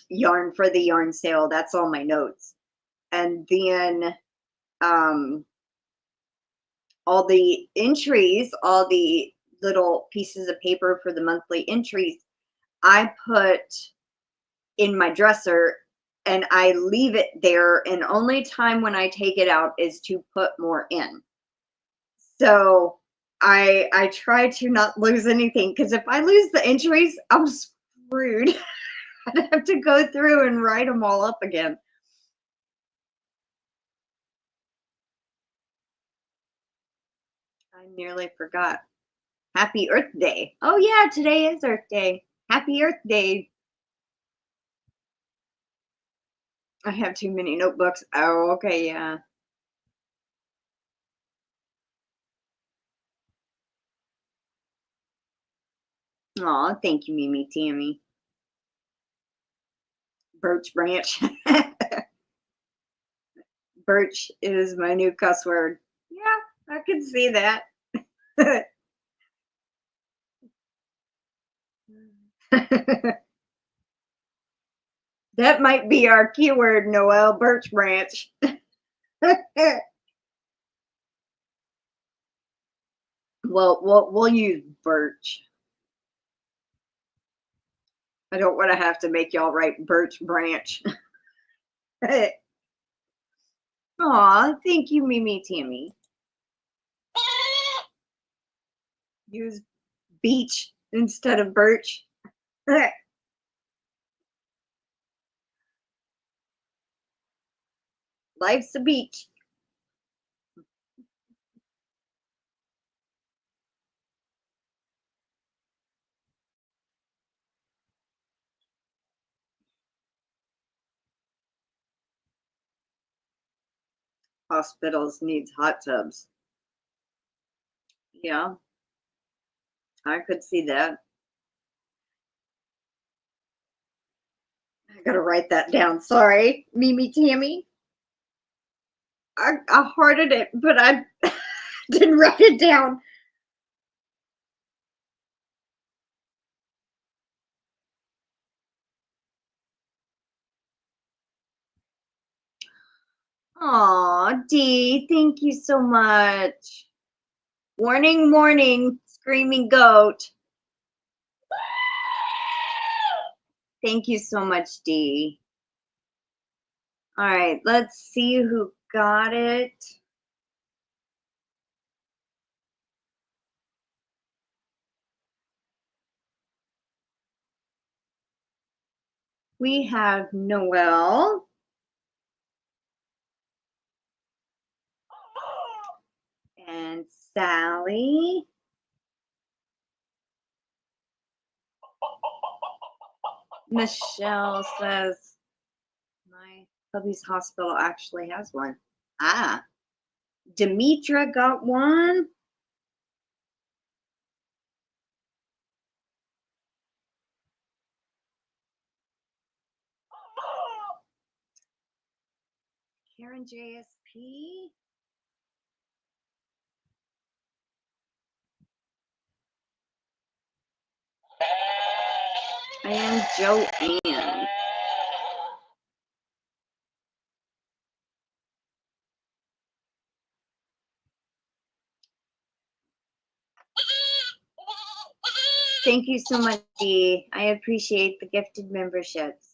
yarn for the yarn sale. That's all my notes. And then all the entries, all the little pieces of paper for the monthly entries, I put in my dresser and I leave it there. And only time when I take it out is to put more in. So I try to not lose anything, because if I lose the entries, I'm screwed. I'd have to go through and write them all up again. I nearly forgot. Happy Earth Day. Oh yeah, today is Earth Day. Happy Earth Day. I have too many notebooks. Oh, okay, yeah. Aw, thank you, Mimi Tammy. Birch branch. Birch is my new cuss word. Yeah, I can see that. That might be our keyword, Noelle. Birch branch. Well, we'll use birch. I don't want to have to make y'all write birch branch. Aw, thank you, Mimi Tammy. Use beach instead of birch. Life's a beach. Hospitals needs hot tubs. Yeah, I could see that. I gotta write that down. Sorry, Mimi Tammy. I hearted it, but I didn't write it down. Aw, Dee, thank you so much. Warning, warning, screaming goat. Thank you so much, Dee. All right, let's see who got it. We have Noelle. And Sally. Michelle says, my hubby's hospital actually has one. Ah, Demetra got one. Karen JSP. And Joanne. Thank you so much, Dee. I appreciate the gifted memberships.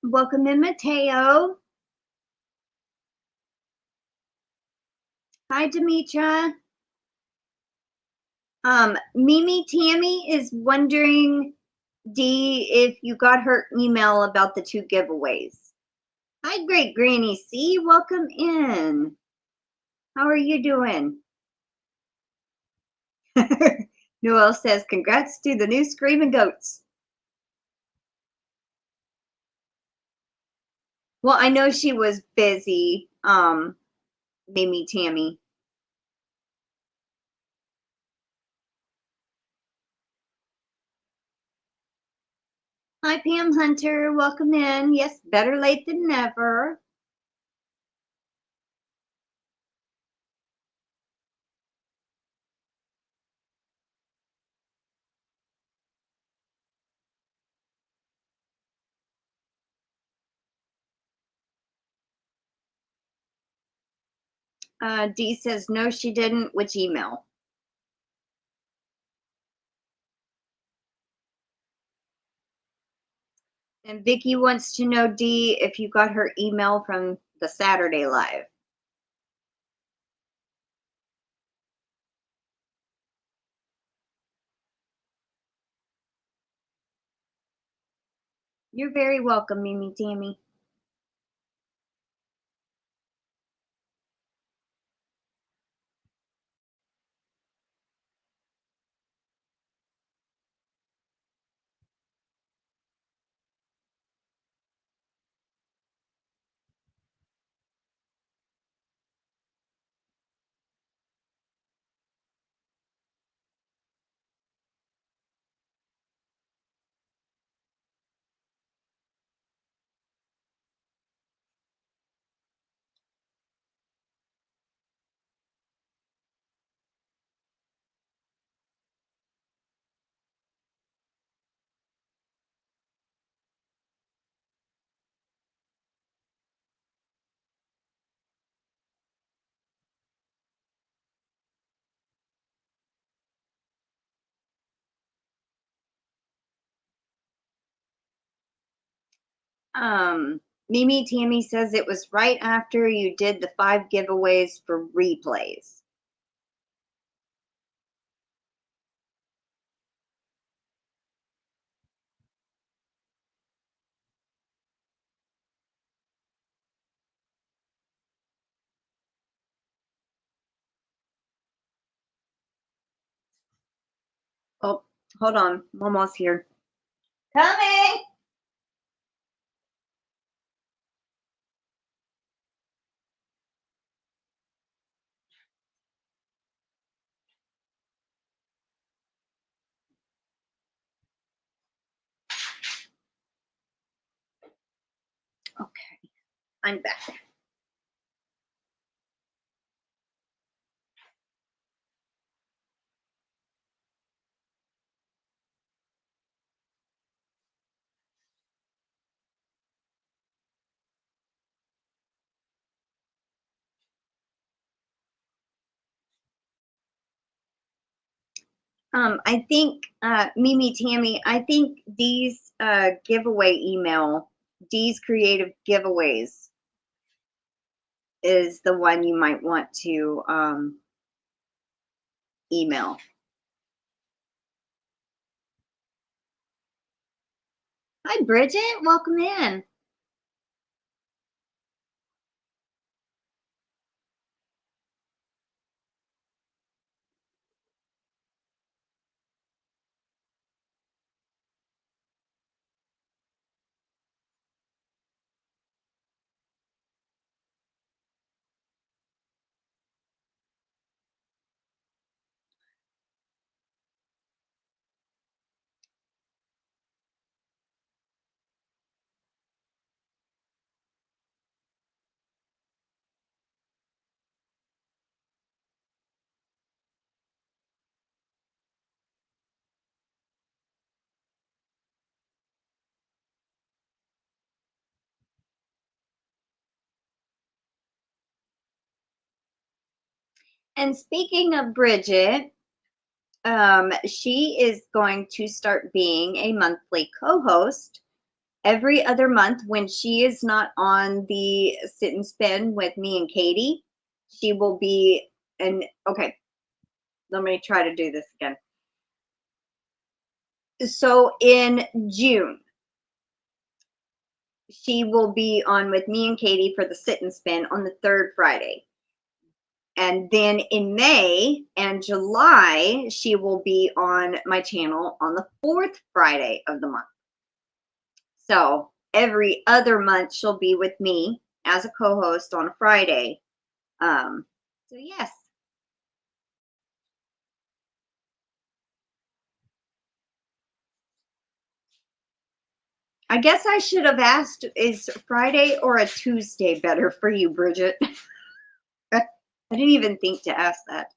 Welcome in, Mateo. Hi, Demetra. Mimi Tammy is wondering, Dee, if you got her email about the 2 giveaways. Hi, Great Granny C. Welcome in. How are you doing? Noelle says, congrats to the new Screaming Goats. Well, I know she was busy, Mimi Tammy. Hi, Pam Hunter. Welcome in. Yes, better late than never. Dee says, no, she didn't. Which email? And Vicky wants to know, Dee, if you got her email from the Saturday Live. You're very welcome, Mimi Tammy. Mimi Tammy says it was right after you did the 5 giveaways for replays. Oh, hold on. Momo's here. Coming! Okay, I'm back. I think, Mimi, Tammy, I think Dee's giveaway email, Dee's Creative Giveaways, is the one you might want to email. Hi, Bridget. Welcome in. And speaking of Bridget, she is going to start being a monthly co-host every other month when she is not on the sit and spin with me and Katie. She will be okay, let me try to do this again. So in June, she will be on with me and Katie for the sit and spin on the third Friday. And then in May and July, she will be on my channel on the fourth Friday of the month. So every other month, she'll be with me as a co-host on a Friday. So yes. I guess I should have asked, is Friday or a Tuesday better for you, Bridget? I didn't even think to ask that.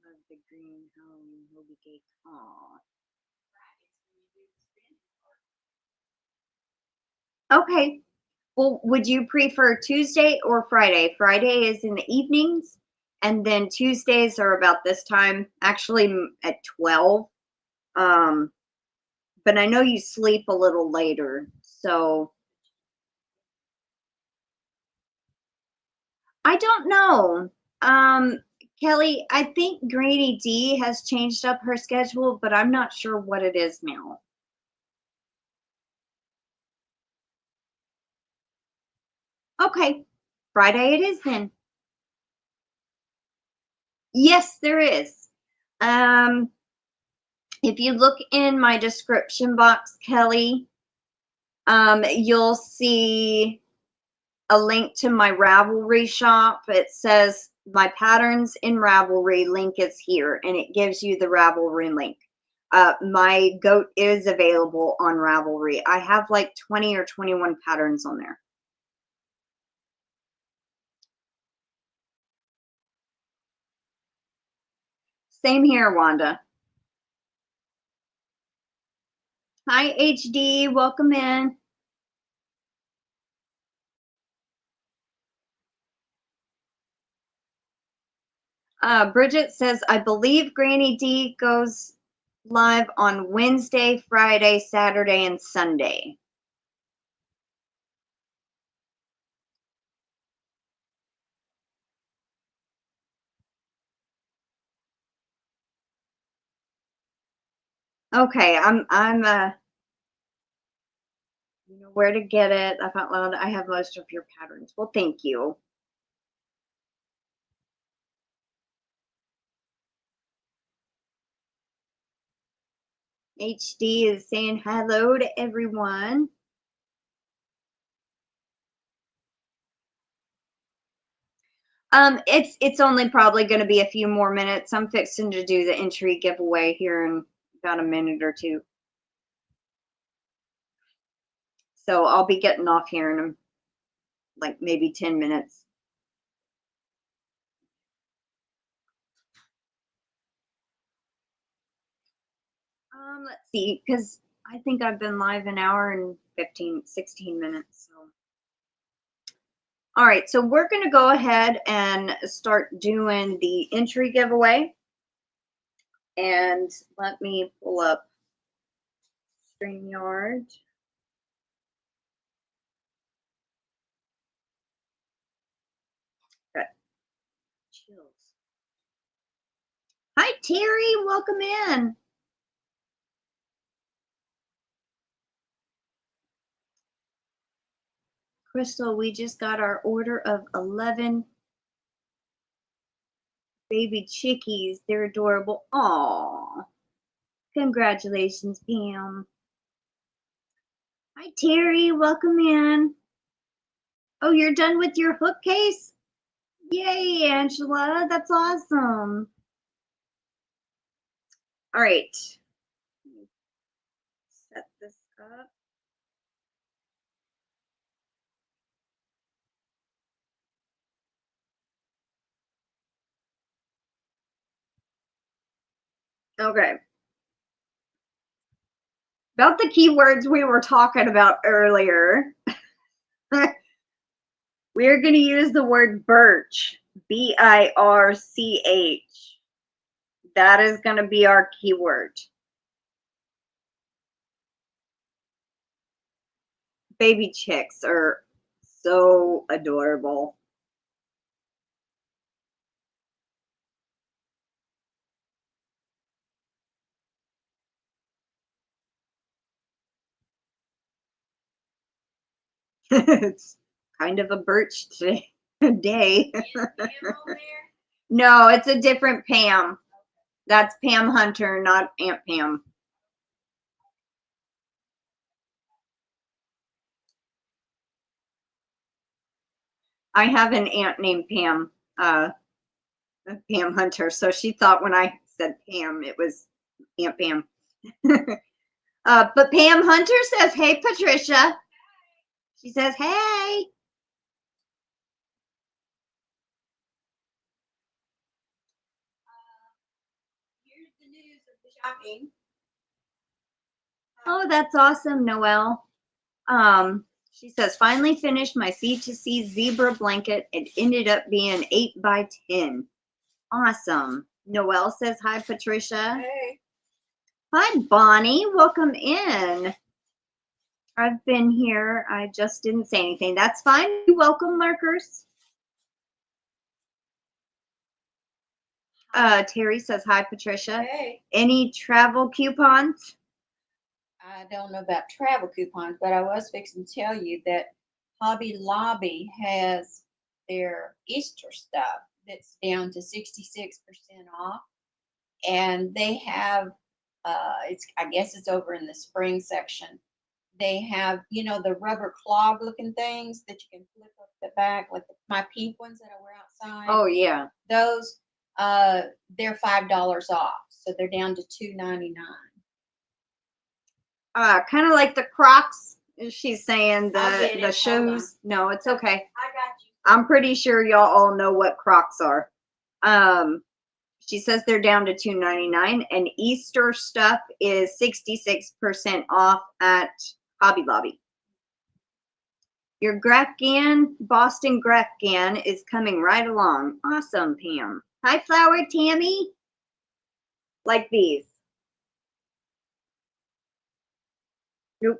Love the green Halloween Hobie cake. Aw. Okay. Well, would you prefer Tuesday or Friday? Friday is in the evenings, and then Tuesdays are about this time, actually at 12. But I know you sleep a little later, so I don't know. Kelly, I think GrannyDee has changed up her schedule, but I'm not sure what it is now. Okay, Friday it is then. Yes, there is. If you look in my description box, Kelly, you'll see a link to my Ravelry shop. It says my patterns in Ravelry link is here, and it gives you the Ravelry link. My goat is available on Ravelry. I have like 20 or 21 patterns on there. Same here, Wanda. Hi, HD. Welcome in. Bridget says, I believe GrannyDee goes live on Wednesday, Friday, Saturday, and Sunday. Okay, I'm you know where to get it. I thought, well, I have most of your patterns. Well, thank you. HD is saying hello to everyone. It's only probably going to be a few more minutes. I'm fixing to do the entry giveaway here in about a minute or two. So I'll be getting off here in like maybe 10 minutes. Let's see, because I think I've been live an hour and 16 minutes. So. All right, so we're going to go ahead and start doing the entry giveaway. And let me pull up StreamYard. Got chills. Hi, Terry. Welcome in. Crystal, we just got our order of 11 baby chickies. They're adorable. Aww. Congratulations, Pam. Hi, Terry. Welcome in. Oh, you're done with your hook case? Yay, Angela. That's awesome. All right. Set this up. Okay. About the keywords we were talking about earlier. We're going to use the word birch. B-I-R-C-H. That is going to be our keyword. Baby chicks are so adorable. It's kind of a birch day. No, it's a different Pam. That's Pam Hunter, not Aunt Pam. I have an aunt named Pam, Pam Hunter. So she thought when I said Pam, it was Aunt Pam. But Pam Hunter says, hey, Patricia. She says, hey. Here's the news of the shopping. Oh, that's awesome, Noelle. She says, finally finished my C2C zebra blanket. It ended up being 8 by 10. Awesome. Noelle says, hi, Patricia. Hey. Hi, Bonnie. Welcome in. I've been here. I just didn't say anything. That's fine. Welcome, lurkers. Terry says, hi, Patricia. Hey. Any travel coupons? I don't know about travel coupons, but I was fixing to tell you that Hobby Lobby has their Easter stuff that's down to 66% off. And they have, I guess it's over in the spring section. They have, you know, the rubber clog looking things that you can flip up the back, like my pink ones that I wear outside. Oh, yeah. Those, they're $5 off. So they're down to $2.99. Kind of like the Crocs. She's saying the shoes. No, it's okay. I got you. I'm pretty sure y'all all know what Crocs are. She says they're down to $2.99, and Easter stuff is 66% off at Hobby Lobby. Your Grafgan, Boston Grafgan, is coming right along. Awesome, Pam. Hi, Flower Tammy. Like these. Nope.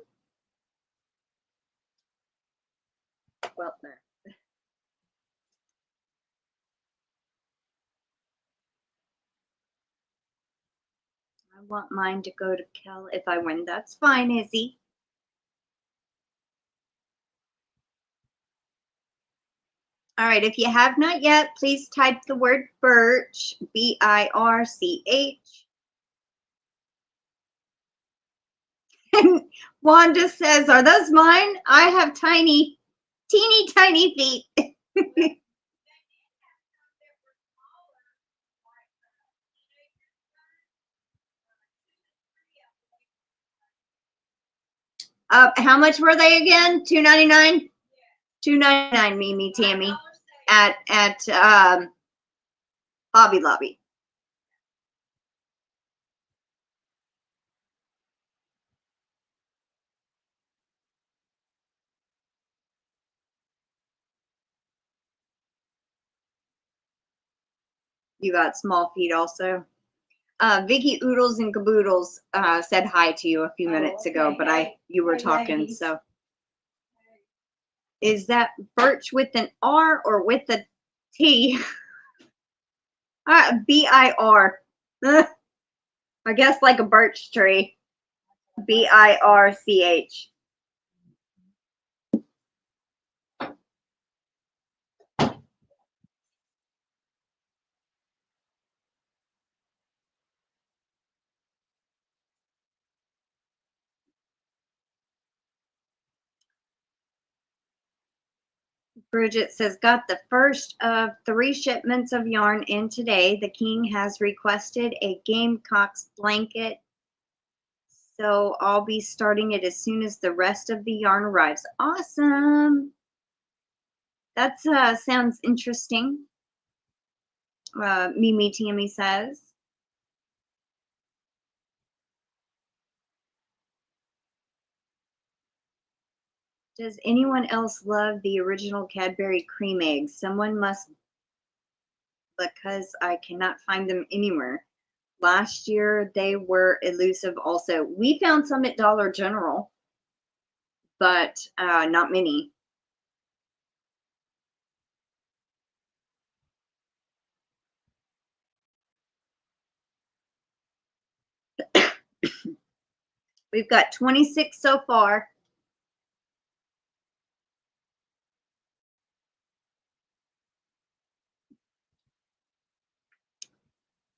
Well, there. I want mine to go to Kel if I win. That's fine, Izzy. All right, if you have not yet, please type the word birch, B-I-R-C-H. Wanda says, are those mine? I have tiny, teeny tiny feet. How much were they again? $2.99? $2.99, Mimi, Tammy, at Hobby Lobby. You got small feet also. Vicky Oodles and Caboodles said hi to you a few minutes ago, but you were talking, so. Is that birch with an R or with a T? B-I-R. I guess like a birch tree. B-I-R-C-H. Bridget says, got the first of 3 shipments of yarn in today. The king has requested a Gamecock's blanket, so I'll be starting it as soon as the rest of the yarn arrives. Awesome. That sounds interesting. Mimi Tammy says. Does anyone else love the original Cadbury cream eggs? Someone must, because I cannot find them anywhere. Last year they were elusive also. We found some at Dollar General, but not many. We've got 26 so far.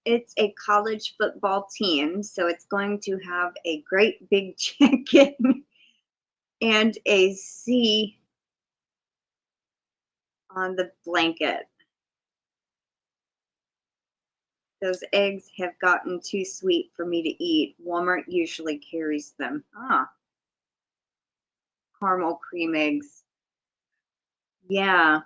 It's a college football team, so it's going to have a great big chicken and a C on the blanket. Those eggs have gotten too sweet for me to eat. Walmart usually carries them. Caramel cream eggs. Yeah.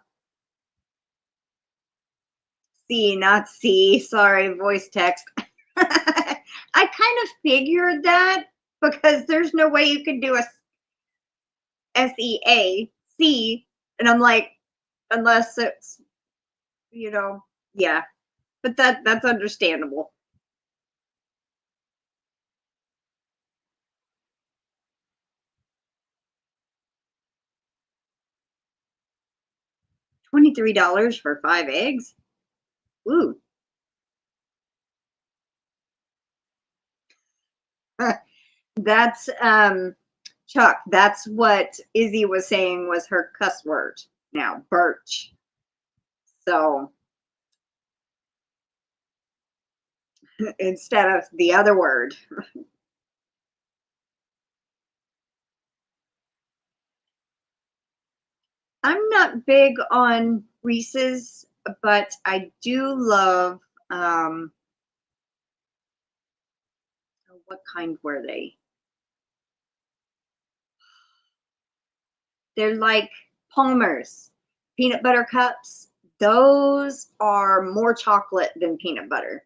C, not C. Sorry, voice text. I kind of figured that because there's no way you could do a S-E-A, C. And I'm like, unless it's, yeah. But that's understandable. $23 for 5 eggs? Ooh. That's Chuck, that's what Izzy was saying was her cuss word now, birch. So instead of the other word. I'm not big on Reese's, but I do love, what kind were they? They're like Palmer's peanut butter cups. Those are more chocolate than peanut butter.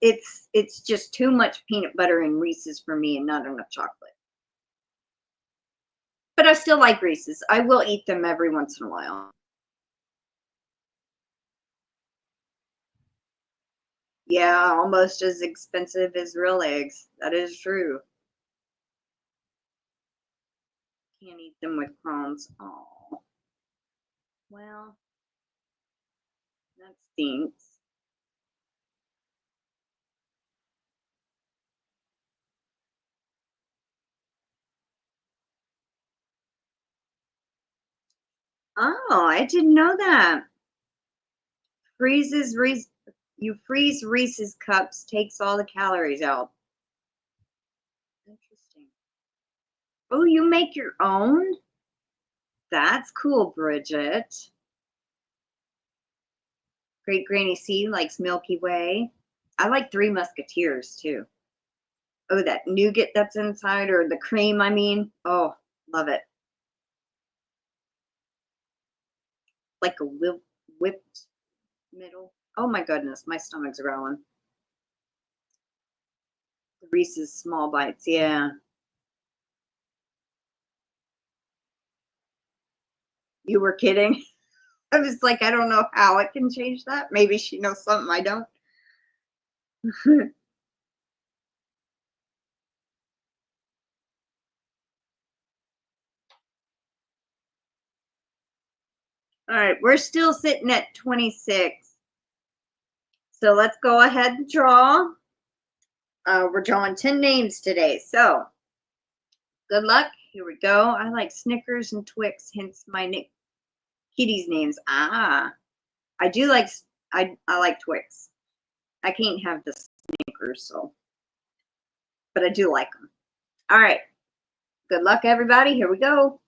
It's just too much peanut butter in Reese's for me and not enough chocolate. But I still like Reese's. I will eat them every once in a while. Yeah, almost as expensive as real eggs. That is true. Can't eat them with crumbs. Oh, well, that stinks. Oh, I didn't know that. You freeze Reese's cups, takes all the calories out. Interesting. Oh, you make your own? That's cool, Bridget. Great Granny C likes Milky Way. I like Three Musketeers too. Oh, that nougat that's inside, or the cream, I mean. Oh, love it. Like a whipped middle. Oh my goodness, my stomach's growling. Reese's Small Bites, yeah. You were kidding? I was like, I don't know how it can change that. Maybe she knows something I don't. All right, we're still sitting at 26. So let's go ahead and draw. We're drawing 10 names today. So good luck. Here we go. I like Snickers and Twix, hence my kitty's names. Ah, I do like, I like Twix. I can't have the Snickers, so, but I do like them. All right. Good luck, everybody. Here we go.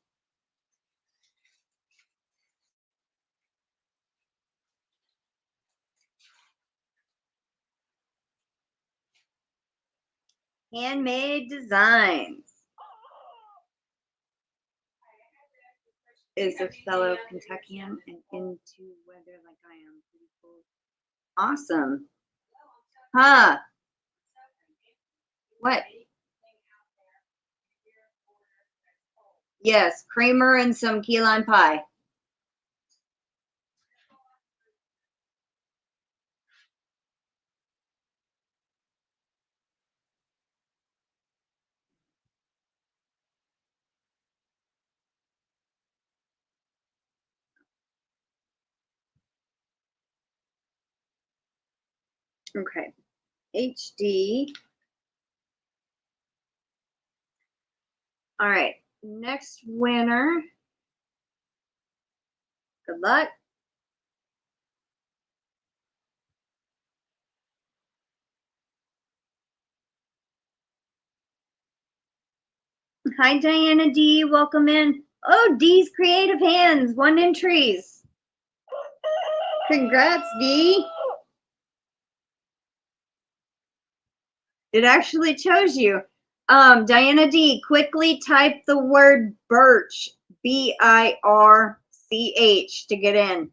Handmade Designs is a fellow Kentuckian and into weather like I am. Pretty cool. Awesome. Huh? What? Yes, creamer and some key lime pie. Okay. HD. All right. Next winner. Good luck. Hi, Diana D. Welcome in. Oh, Dee's Creative Hands. 1 entries. Congrats, Dee. It actually chose you. Diana D, quickly type the word birch, B-I-R-C-H, to get in.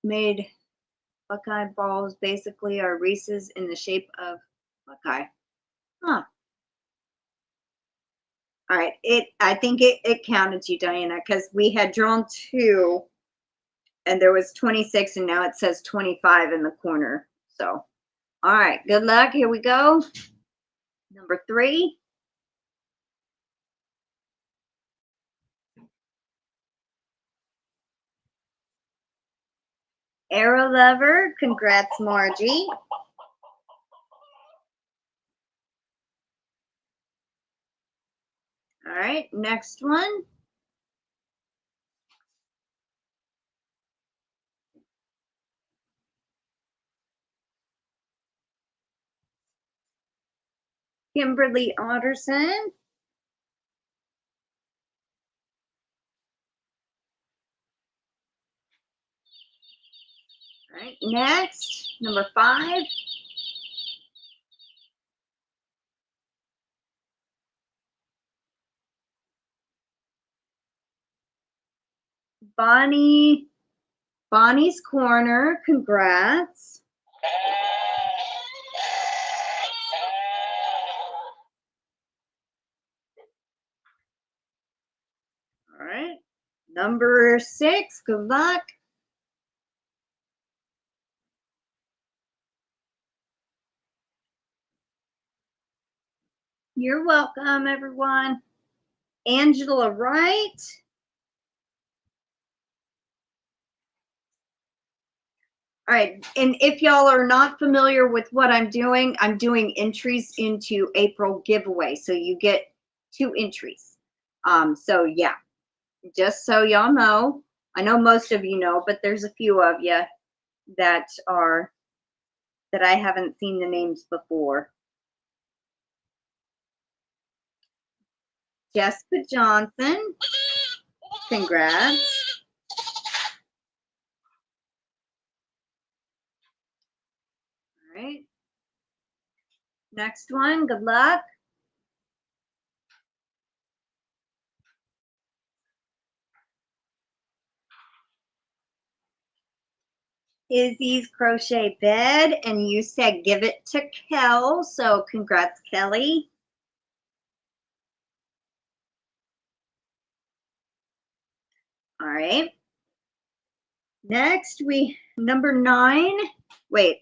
Made Buckeye balls basically are Reese's in the shape of Buckeye. Huh. All right. I think it counted you, Diana, because we had drawn 2 and there was 26 and now it says 25 in the corner. So, all right. Good luck. Here we go. Number 3. Arrow Lover. Congrats, Margie. All right. Next one. Kimberly Otterson. All right, next, number 5. Bonnie's Corner, congrats. All right, number 6, good luck. You're welcome, everyone. Angela Wright. All right, and if y'all are not familiar with what I'm doing entries into April giveaway. So you get 2 entries. So yeah, just so y'all know, I know most of you know, but there's a few of you that I haven't seen the names before. Jessica Johnson. Congrats. All right. Next one. Good luck. Izzy's crochet bed, and you said give it to Kel, so congrats, Kelly. All right. Next, number 9. Wait,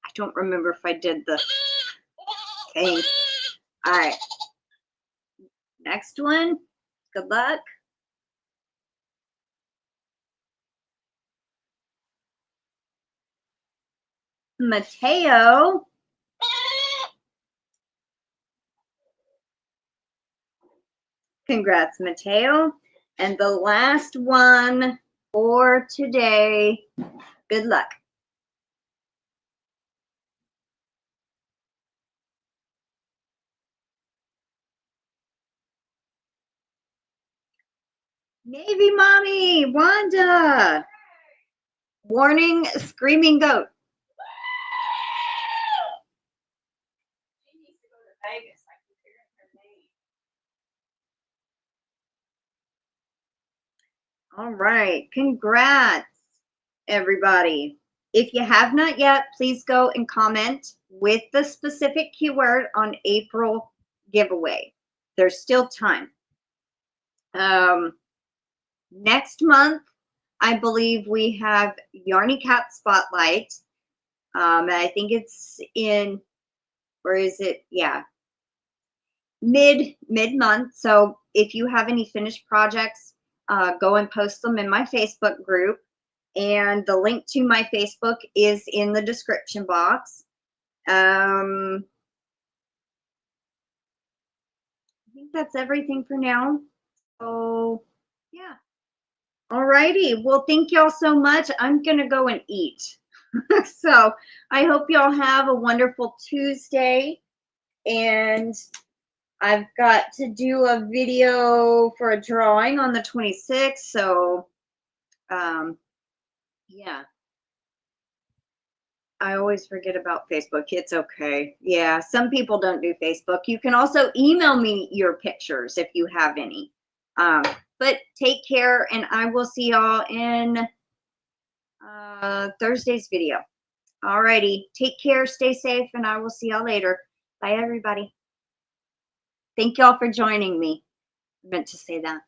I don't remember if I did the thing. All right. Next one. Good luck. Mateo. Congrats, Mateo. And the last one for today. Good luck. Navy Mommy, Wanda. Warning, screaming goat. She needs to go to Vegas. I can hear her name. All right, congrats, everybody. If you have not yet, please go and comment with the specific keyword on April giveaway. There's still time. Next month, I believe we have Yarny Cat Spotlight. I think it's in, or is it? Yeah, mid-month. So if you have any finished projects, go and post them in my Facebook group. And the link to my Facebook is in the description box. I think that's everything for now. So yeah. Alrighty. Well, thank y'all so much. I'm gonna go and eat. So I hope y'all have a wonderful Tuesday. And I've got to do a video for a drawing on the 26th. So yeah. I always forget about Facebook. It's okay. Yeah, some people don't do Facebook. You can also email me your pictures if you have any. But take care, and I will see y'all in Thursday's video. Alrighty, take care, stay safe, and I will see y'all later. Bye, everybody. Thank y'all for joining me. I meant to say that.